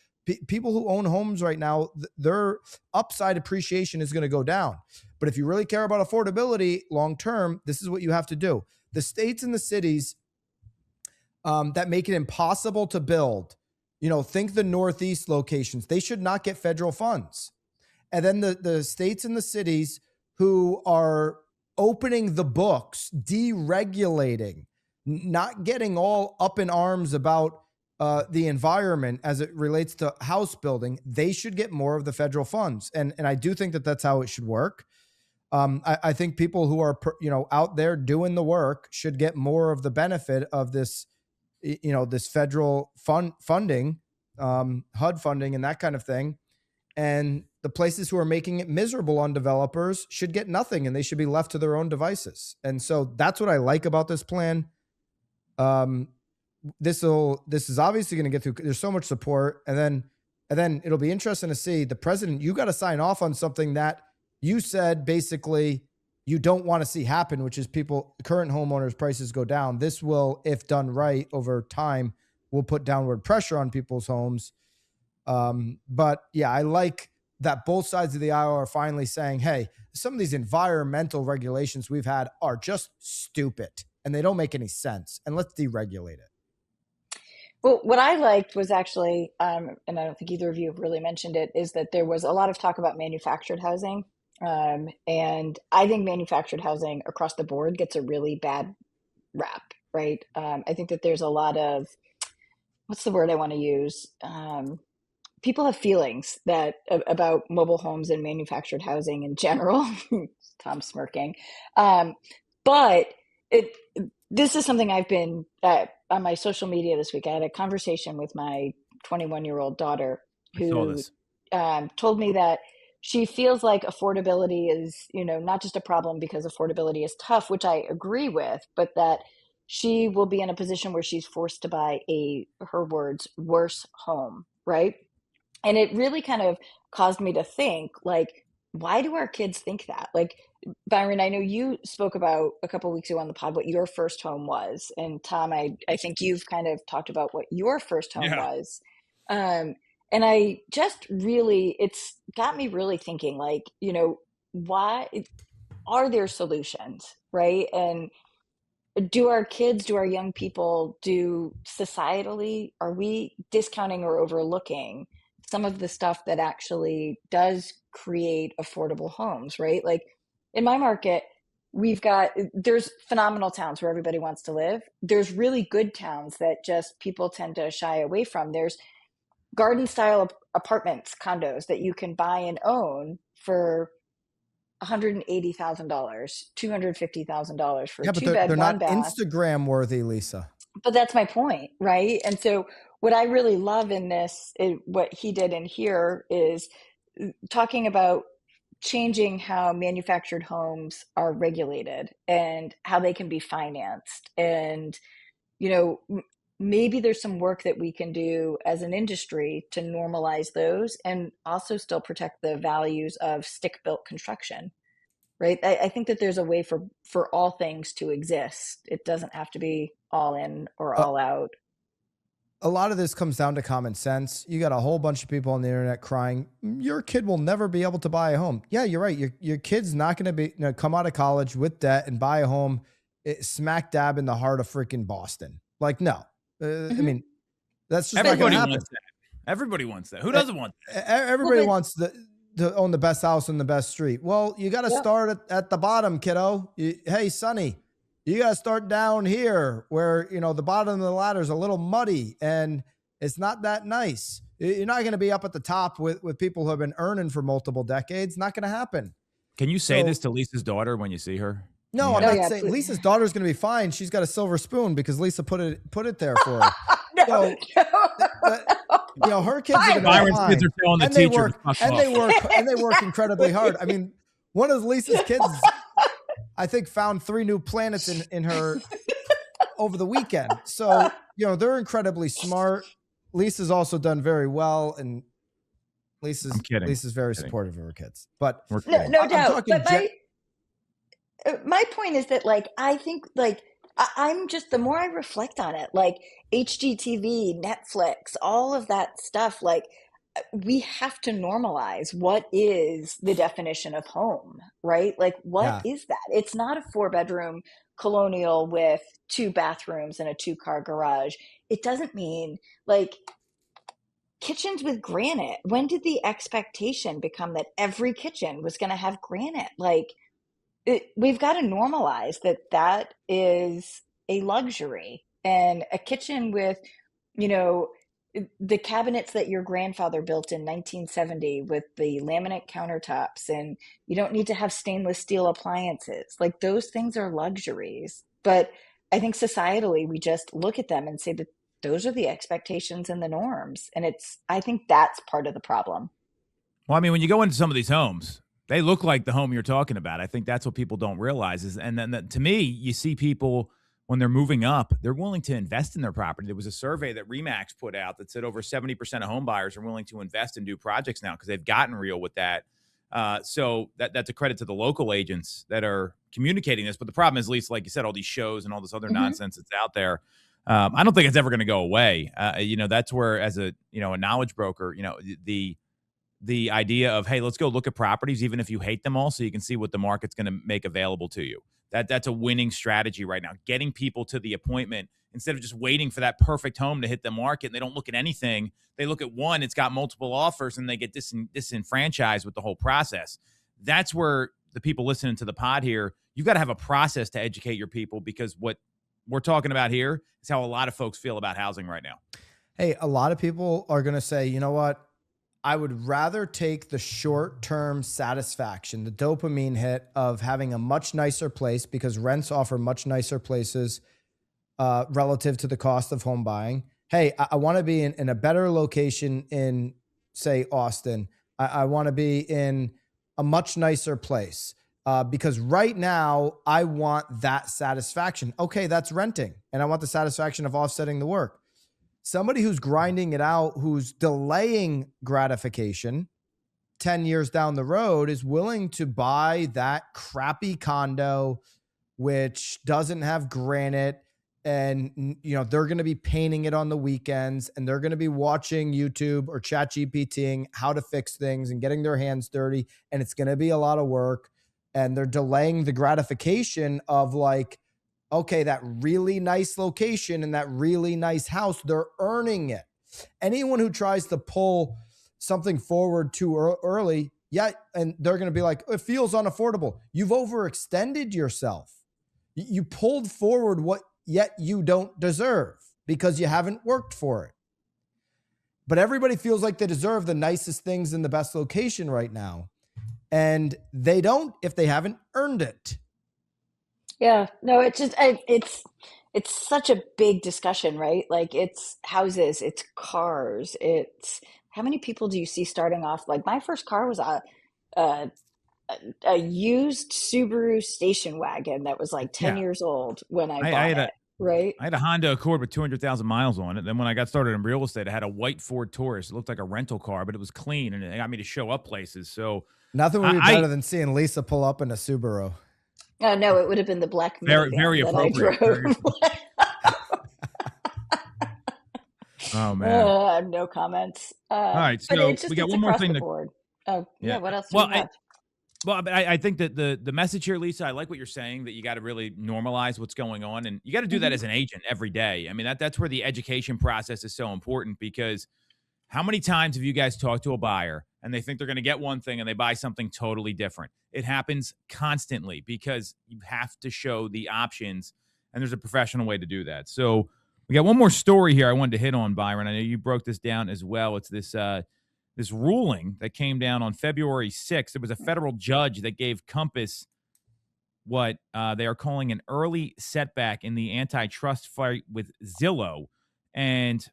A: people who own homes right now, their upside appreciation is going to go down. But if you really care about affordability long-term, this is what you have to do. The states and the cities that make it impossible to build, think the Northeast locations, they should not get federal funds. And then the states and the cities who are opening the books, deregulating, not getting all up in arms about the environment as it relates to house building, they should get more of the federal funds. And I do think that that's how it should work. I think people who are, out there doing the work should get more of the benefit of this, this federal funding, HUD funding and that kind of thing. And the places who are making it miserable on developers should get nothing, and they should be left to their own devices. And so that's what I like about this plan. This is obviously going to get through. There's so much support, and then it'll be interesting to see the president. You got to sign off on something that you said basically you don't want to see happen, which is current homeowners' prices go down. This will, if done right over time, will put downward pressure on people's homes. But yeah, I like that both sides of the aisle are finally saying, hey, some of these environmental regulations we've had are just stupid and they don't make any sense, and let's deregulate it.
C: Well, what I liked was actually, and I don't think either of you have really mentioned it, is that there was a lot of talk about manufactured housing. And I think manufactured housing across the board gets a really bad rap, right? I think that there's a lot of, what's the word I want to use? People have feelings about mobile homes and manufactured housing in general. Tom's smirking. But this is something I've been on my social media this week. I had a conversation with my 21-year-old daughter who told me that she feels like affordability is, not just a problem because affordability is tough, which I agree with, but that she will be in a position where she's forced to buy her words, worse home, right? And it really kind of caused me to think, like, why do our kids think that? Like, Byron, I know you spoke about a couple of weeks ago on the pod what your first home was. And Tom, I think you've kind of talked about what your first home was. And I just really, it's got me really thinking, like, why are there solutions, right? And do our young people, societally, are we discounting or overlooking some of the stuff that actually does create affordable homes, right? Like in my market, there's phenomenal towns where everybody wants to live. There's really good towns that just people tend to shy away from. There's garden style apartments, condos that you can buy and own for $180,000, $250,000 for a 2-bed,
A: they're not
C: 1-bath.
A: Instagram worthy, Lisa.
C: But that's my point, right? And so what I really love in this, what he did in here, is talking about changing how manufactured homes are regulated and how they can be financed. And, maybe there's some work that we can do as an industry to normalize those and also still protect the values of stick-built construction, right? I think that there's a way for all things to exist. It doesn't have to be all in or all out.
A: A lot of this comes down to common sense. You got a whole bunch of people on the internet crying, your kid will never be able to buy a home. Yeah, you're right. Your kid's not going to come out of college with debt and buy a home smack dab in the heart of freaking Boston. Like, no. I mean, that's just
B: everybody
A: not going to
B: wants that. Everybody wants that. Who doesn't want that?
A: Everybody wants to own the best house on the best street. Well, you got to start at the bottom, kiddo. Hey, Sonny, you got to start down here where, the bottom of the ladder is a little muddy and it's not that nice. You're not going to be up at the top with people who have been earning for multiple decades. Not going to happen.
B: Can you say this to Lisa's daughter when you see her?
A: No, I'm not saying Lisa's daughter's going to be fine. She's got a silver spoon because Lisa put it there for her. Her kids are going to be fine.
B: Kids are telling the teacher,
A: and they work incredibly hard. I mean, one of Lisa's kids, I think, found 3 new planets in her over the weekend. So, they're incredibly smart. Lisa's also done very well, and Lisa's very supportive of her kids. But
C: no doubt. My point is that, like, I think, like, I'm just, the more I reflect on it, like HGTV, Netflix, all of that stuff, like, we have to normalize what is the definition of home, right? Like, what
A: Yeah.
C: is that? It's not a 4-bedroom colonial with 2 bathrooms and a 2-car garage. It doesn't mean, like, kitchens with granite. When did the expectation become that every kitchen was going to have granite? Like, we've got to normalize that that is a luxury. And a kitchen with, you know, the cabinets that your grandfather built in 1970 with the laminate countertops, and you don't need to have stainless steel appliances. Like, those things are luxuries. But I think societally, we just look at them and say that those are the expectations and the norms. And I think that's part of the problem.
B: Well, I mean, when you go into some of these homes, they look like the home you're talking about. I think that's what people don't realize is, and then to me, you see people when they're moving up, they're willing to invest in their property. There was a survey that Remax put out that said over 70% of home buyers are willing to invest and do projects now because they've gotten real with that. So that's a credit to the local agents that are communicating this. But the problem is, Lisa, like you said, all these shows and all this other nonsense that's out there. I don't think it's ever going to go away. That's where, as a knowledge broker, the idea of, hey, let's go look at properties, even if you hate them all, so you can see what the market's going to make available to you. That's a winning strategy right now. Getting people to the appointment instead of just waiting for that perfect home to hit the market. And they don't look at anything. They look at one, it's got multiple offers, and they get disenfranchised with the whole process. That's where the people listening to the pod here, you've got to have a process to educate your people, because what we're talking about here is how a lot of folks feel about housing right now.
A: Hey, a lot of people are going to say, you know what? I would rather take the short-term satisfaction, the dopamine hit of having a much nicer place, because rents offer much nicer places relative to the cost of home buying. Hey, I want to be in a better location in, say, Austin. I want to be in a much nicer place because right now I want that satisfaction. Okay, that's renting, and I want the satisfaction of offsetting the work. Somebody who's grinding it out, who's delaying gratification 10 years down the road, is willing to buy that crappy condo, which doesn't have granite. And, they're going to be painting it on the weekends, and they're going to be watching YouTube or ChatGPTing how to fix things and getting their hands dirty. And it's going to be a lot of work. And they're delaying the gratification of, like, okay, that really nice location and that really nice house, they're earning it. Anyone who tries to pull something forward too early, and they're going to be like, it feels unaffordable. You've overextended yourself. You pulled forward what yet you don't deserve because you haven't worked for it. But everybody feels like they deserve the nicest things in the best location right now. And they don't if they haven't earned it.
C: Yeah, no, it's just, it's such a big discussion, right? Like, it's houses, it's cars, it's how many people do you see starting off? Like, my first car was a, a used Subaru station wagon that was like 10
B: Yeah.
C: years old when I
B: I
C: bought
B: had
C: it, right?
B: I had a Honda Accord with 200,000 miles on it. Then when I got started in real estate, I had a white Ford Taurus. It looked like a rental car, but it was clean, and it got me to show up places. So
A: nothing would be better than seeing Lisa pull up in a Subaru.
C: Oh, no, it would have been the black
B: very,
C: minivan
B: very
C: that
B: appropriate.
C: I drove.
B: Oh, man.
C: I have no comments.
B: All right,
C: But
B: so
C: it's just,
B: we got
C: it's
B: one more
C: across
B: thing
C: the
B: to.
C: board. Oh, yeah. What else do
B: Well,
C: we have?
B: I think that the message here, Lisa, I like what you're saying, that you got to really normalize what's going on, and you got to do that as an agent every day. I mean, that's where the education process is so important, because how many times have you guys talked to a buyer and they think they're going to get one thing and they buy something totally different? It happens constantly because you have to show the options, and there's a professional way to do that. So we got one more story here I wanted to hit on, Byron. I know you broke this down as well. It's this ruling that came down on February 6th. It was a federal judge that gave Compass what they are calling an early setback in the antitrust fight with Zillow. And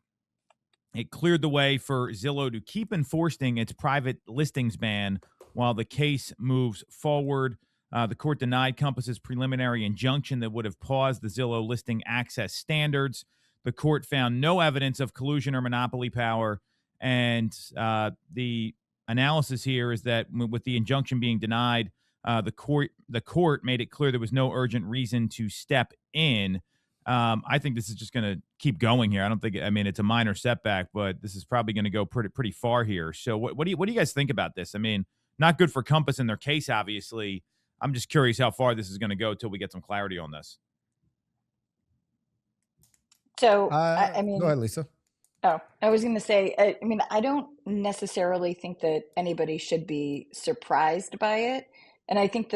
B: it cleared the way for Zillow to keep enforcing its private listings ban while the case moves forward. The court denied Compass's preliminary injunction that would have paused the Zillow listing access standards. The court found no evidence of collusion or monopoly power. And the analysis here is that with the injunction being denied, The court made it clear there was no urgent reason to step in. I think this is just going to keep going here. I don't think. I mean, it's a minor setback, but this is probably going to go pretty far here. So, what do you guys think about this? I mean, not good for Compass in their case, obviously. I'm just curious how far this is going to go till we get some clarity on this.
C: So, I mean,
A: go ahead, Lisa.
C: Oh, I was going to say, I mean, I don't necessarily think that anybody should be surprised by it. And I think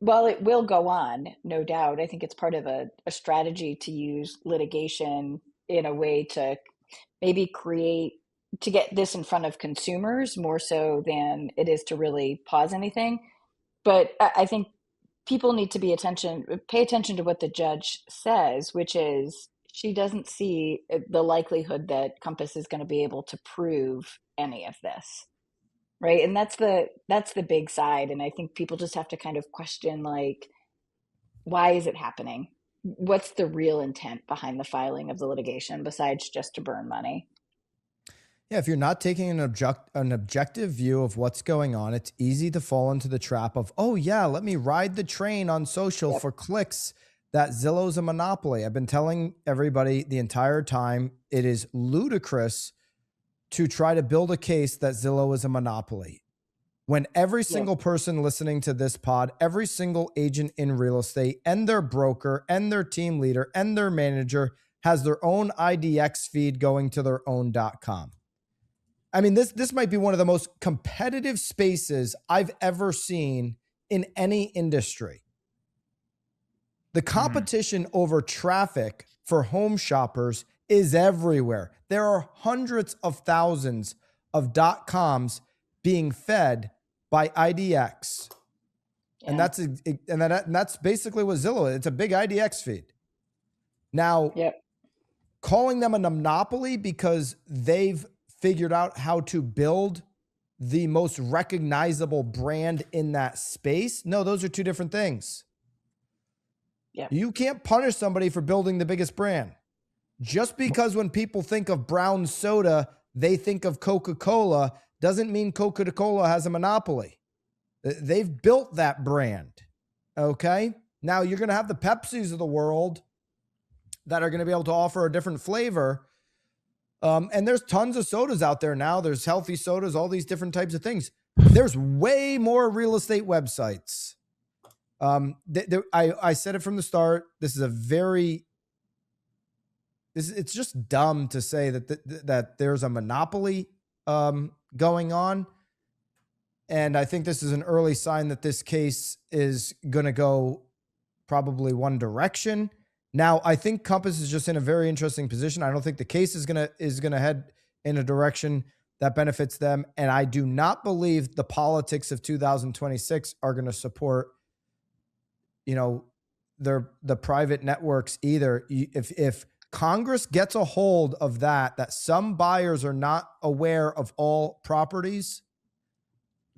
C: while it will go on, no doubt, I think it's part of a strategy to use litigation in a way to maybe to get this in front of consumers more so than it is to really pause anything. But I think people need to pay attention to what the judge says, which is she doesn't see the likelihood that Compass is going to be able to prove any of this. Right. And that's the big side. And I think people just have to kind of question, like, why is it happening? What's the real intent behind the filing of the litigation besides just to burn money?
A: Yeah, if you're not taking an objective view of what's going on, it's easy to fall into the trap of, oh yeah, let me ride the train on social for clicks. That Zillow's a monopoly. I've been telling everybody the entire time, it is ludicrous to try to build a case that Zillow is a monopoly. When every single person listening to this pod, every single agent in real estate and their broker and their team leader and their manager has their own IDX feed going to their own .com. I mean, this might be one of the most competitive spaces I've ever seen in any industry. The competition over traffic for home shoppers is everywhere. There are hundreds of thousands of .coms being fed by IDX. Yeah. And that's basically what Zillow is. It's a big IDX feed. Now, calling them a monopoly because they've figured out how to build the most recognizable brand in that space. No, those are two different things. Yeah. You can't punish somebody for building the biggest brand. Just because when people think of brown soda, they think of Coca-Cola, doesn't mean Coca-Cola has a monopoly. They've built that brand. Okay. Now you're going to have the Pepsis of the world that are going to be able to offer a different flavor. And there's tons of sodas out there now. There's healthy sodas, all these different types of things. There's way more real estate websites. I said it from the start. This is it's just dumb to say that there's a monopoly going on. And I think this is an early sign that this case is going to go probably one direction. Now, I think Compass is just in a very interesting position. I don't think the case is going to head in a direction that benefits them. And I do not believe the politics of 2026 are going to support, the private networks either. If Congress gets a hold of that some buyers are not aware of all properties,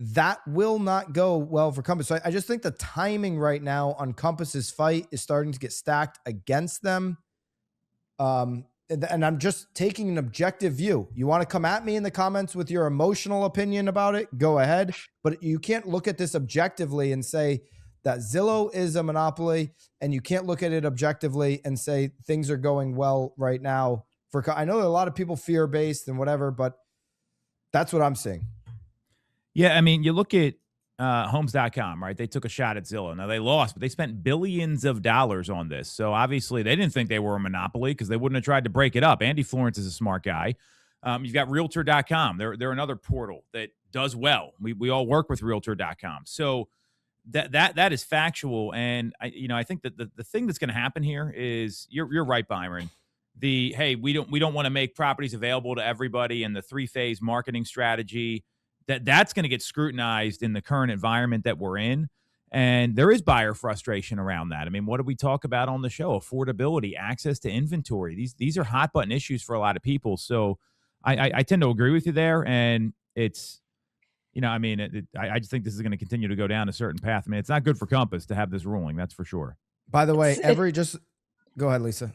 A: that will not go well for Compass. So I just think the timing right now on Compass's fight is starting to get stacked against them. And I'm just taking an objective view. You want to come at me in the comments with your emotional opinion about it? Go ahead. But you can't look at this objectively and say that Zillow is a monopoly, and you can't look at it objectively and say things are going well right now. I know that a lot of people fear-based and whatever, but that's what I'm seeing.
B: Yeah, I mean, you look at homes.com, right? They took a shot at Zillow. Now, they lost, but they spent billions of dollars on this. So, obviously, they didn't think they were a monopoly because they wouldn't have tried to break it up. Andy Florence is a smart guy. You've got Realtor.com. They're another portal that does well. We all work with Realtor.com. So, that is factual. And, I think that the thing that's going to happen here is, you're right, Byron. We don't want to make properties available to everybody, and the 3-phase marketing strategy, that's going to get scrutinized in the current environment that we're in. And there is buyer frustration around that. I mean, what did we talk about on the show? Affordability, access to inventory. These are hot button issues for a lot of people. So I tend to agree with you there. And it's, I just think this is going to continue to go down a certain path. I mean, it's not good for Compass to have this ruling. That's for sure.
A: By the way, go ahead, Lisa.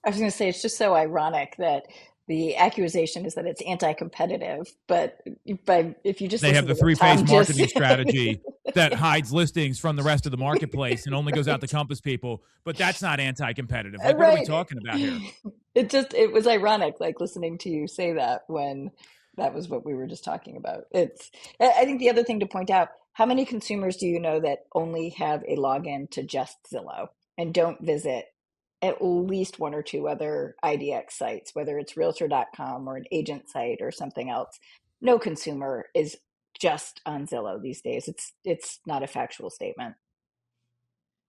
C: I was going to say, it's just so ironic that the accusation is that it's anti-competitive, but if you just
B: They
C: listen
B: have the
C: to what
B: three-phase
C: Tom
B: marketing
C: just
B: strategy that hides listings from the rest of the marketplace and only goes out to Compass people, but that's not anti-competitive. Like, what are we
C: right.
B: talking about here?
C: It was ironic, like listening to you say that when that was what we were just talking about. I think the other thing to point out, how many consumers do you know that only have a login to just Zillow and don't visit at least one or two other IDX sites, whether it's realtor.com or an agent site or something else? No consumer is just on Zillow these days. It's not a factual statement.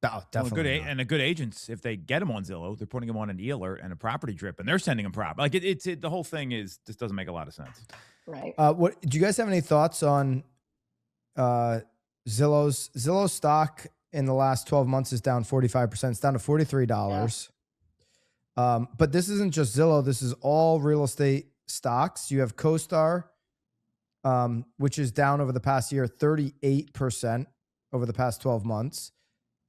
A: No, definitely not.
B: And a good agents, if they get them on Zillow, they're putting them on an e-alert and a property drip, and they're sending them prop. Like the whole thing just doesn't make a lot of sense.
C: Right.
A: What do you guys have any thoughts on Zillow's stock in the last 12 months is down 45%. It's down to $43. Yeah. But this isn't just Zillow. This is all real estate stocks. You have CoStar, which is down over the past year, 38% over the past 12 months.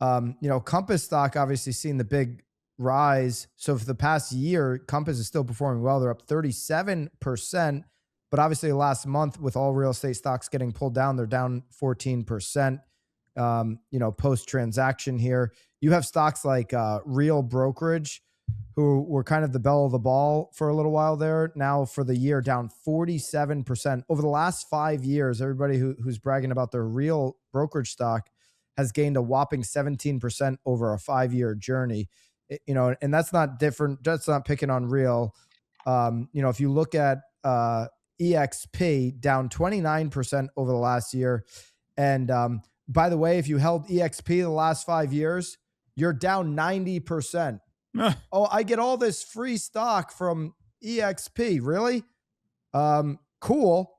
A: Compass stock obviously seen the big rise. So for the past year, Compass is still performing well. They're up 37%. But obviously last month with all real estate stocks getting pulled down, they're down 14%, post-transaction here. You have stocks like Real Brokerage, who were kind of the belle of the ball for a little while there. Now for the year, down 47%. Over the last 5 years, everybody who's bragging about their Real Brokerage stock has gained a whopping 17% over a 5-year journey. And that's not different. That's not picking on Real. If you look at EXP, down 29% over the last year. And by the way, if you held EXP the last 5 years, you're down 90%. Oh, I get all this free stock from EXP. Really? Cool.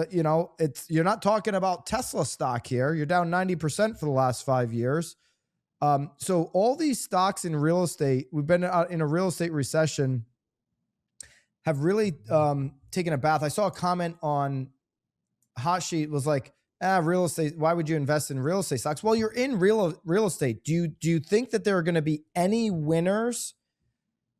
A: You're not talking about Tesla stock here. You're down 90% for the last 5 years. So all these stocks in real estate, we've been in a real estate recession, have really taken a bath. I saw a comment on Hot Sheet was like, real estate, why would you invest in real estate stocks? Well, you're in real estate. Do you think that there are going to be any winners?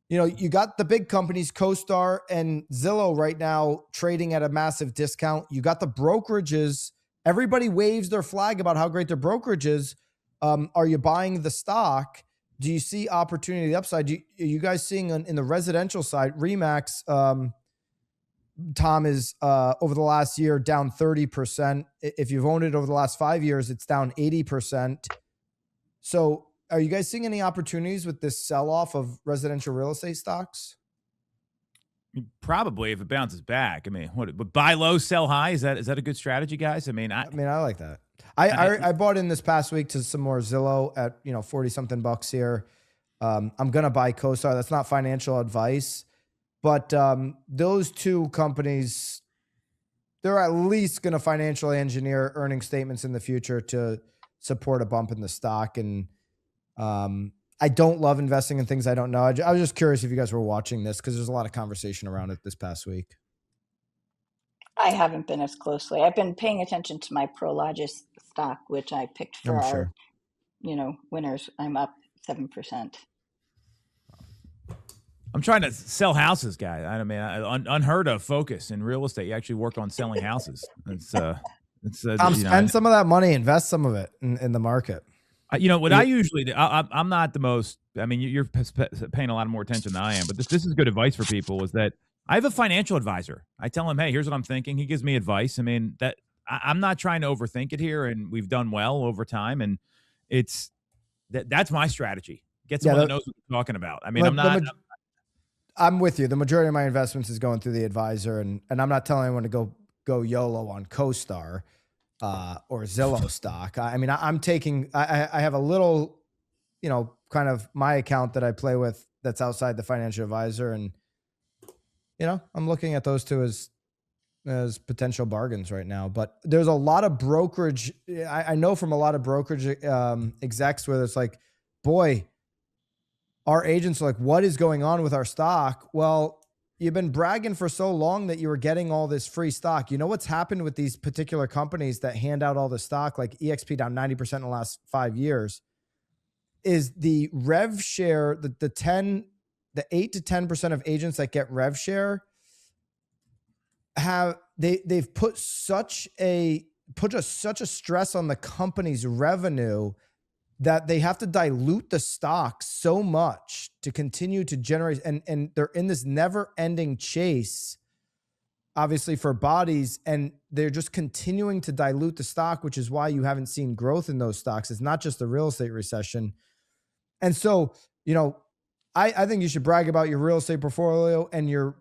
A: You got the big companies, CoStar and Zillow right now trading at a massive discount. You got the brokerages. Everybody waves their flag about how great their brokerage is. Are you buying the stock? Do you see opportunity upside? Are you guys seeing in the residential side, Remax, Tom, is over the last year down 30%. If you've owned it over the last 5 years, it's down 80%. So are you guys seeing any opportunities with this sell-off of residential real estate stocks?
B: Probably if it bounces back. I mean, but buy low, sell high. Is that a good strategy, guys? I
A: like that. I bought in this past week to some more Zillow at 40 something bucks here. I'm gonna buy CoStar. That's not financial advice, but those two companies, they're at least gonna financially engineer earnings statements in the future to support a bump in the stock. And I don't love investing in things I don't know. I was just curious if you guys were watching this because there's a lot of conversation around it this past week.
C: I haven't been as closely. I've been paying attention to my Prologis stock, which I picked for our, winners. I'm up 7%.
B: I'm trying to sell houses, guys. I mean, unheard of focus in real estate. You actually work on selling houses. Spend
A: some of that money, invest some of it in the market.
B: I usually do, I'm not the most, I mean, you're paying a lot more attention than I am, but this is good advice for people, is that I have a financial advisor. I tell him, hey, here's what I'm thinking. He gives me advice. I mean, that I'm not trying to overthink it here, and we've done well over time, and that's my strategy. Get someone that knows what they're talking about. I mean,
A: I'm with you. The majority of my investments is going through the advisor, and I'm not telling anyone to go YOLO on CoStar or Zillow stock. I mean, I'm taking, I have a little, kind of my account that I play with that's outside the financial advisor. And, I'm looking at those two as potential bargains right now. But there's a lot of brokerage. I know from a lot of brokerage execs where it's like, boy, our agents are like, what is going on with our stock? Well, you've been bragging for so long that you were getting all this free stock. You know what's happened with these particular companies that hand out all the stock, like EXP down 90% in the last 5 years, is the rev share, the 8 to 10% of agents that get rev share, they've put such a stress on the company's revenue that they have to dilute the stock so much to continue to generate, and they're in this never-ending chase, obviously, for bodies, and they're just continuing to dilute the stock, which is why you haven't seen growth in those stocks. It's not just the real estate recession. And so, I think you should brag about your real estate portfolio and your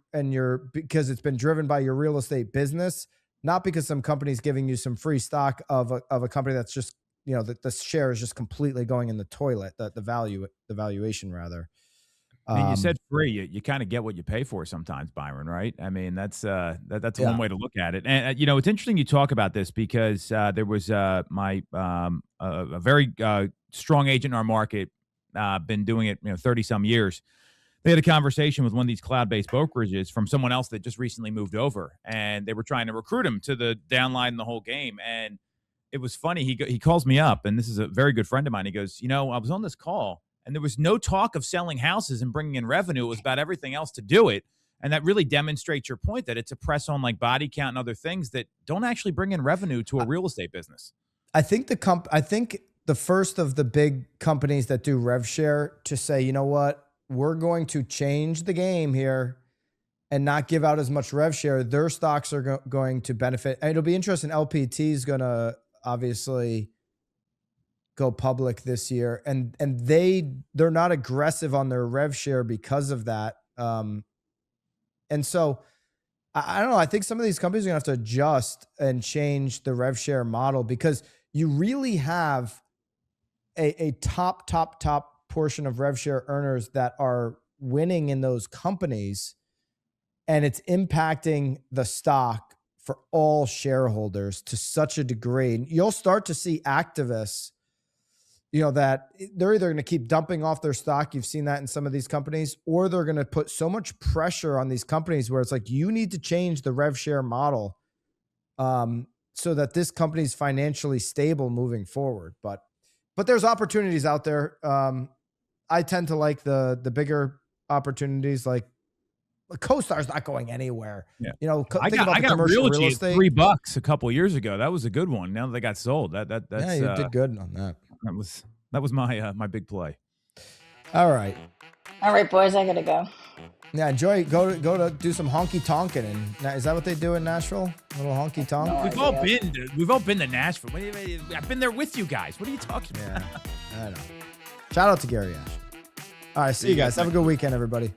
A: because it's been driven by your real estate business, not because some company's giving you some free stock of a company that's just, that the share is just completely going in the toilet, the valuation rather.
B: I mean, you said free. You kind of get what you pay for sometimes, Byron, right? I mean, that's one way to look at it. And it's interesting you talk about this because there was a very strong agent in our market, been doing it 30 some years. They had a conversation with one of these cloud-based brokerages from someone else that just recently moved over, and they were trying to recruit him to the downline in the whole game. And it was funny. He calls me up, and this is a very good friend of mine. He goes, I was on this call, and there was no talk of selling houses and bringing in revenue. It was about everything else to do it. And that really demonstrates your point that it's a press on like body count and other things that don't actually bring in revenue to a real estate business.
A: I think the first of the big companies that do rev share to say, you know what, we're going to change the game here and not give out as much rev share. Their stocks are going to benefit. And it'll be interesting. LPT is going to obviously go public this year, and they're not aggressive on their rev share because of that. And so I don't know. I think some of these companies are gonna have to adjust and change the rev share model, because you really have a top portion of rev share earners that are winning in those companies, and it's impacting the stock for all shareholders to such a degree. And you'll start to see activists, that they're either going to keep dumping off their stock. You've seen that in some of these companies, or they're going to put so much pressure on these companies where it's like, you need to change the rev share model so that this company's financially stable moving forward. But there's opportunities out there. I tend to like the bigger opportunities, like CoStar's not going anywhere.
B: Yeah.
A: I got
B: real estate $3 a couple of years ago. That was a good one. Now that they got sold, that's
A: you did good on that.
B: That was my big play.
A: All right,
C: boys, I gotta go.
A: Yeah, enjoy. Go to do some honky tonking. And is that what they do in Nashville? A little honky tonk.
C: No
B: We've all been to Nashville. I've been there with you guys. What are you talking about?
A: Yeah, I know. Shout out to Gary Ash. All right, see you guys. Have a good weekend, everybody.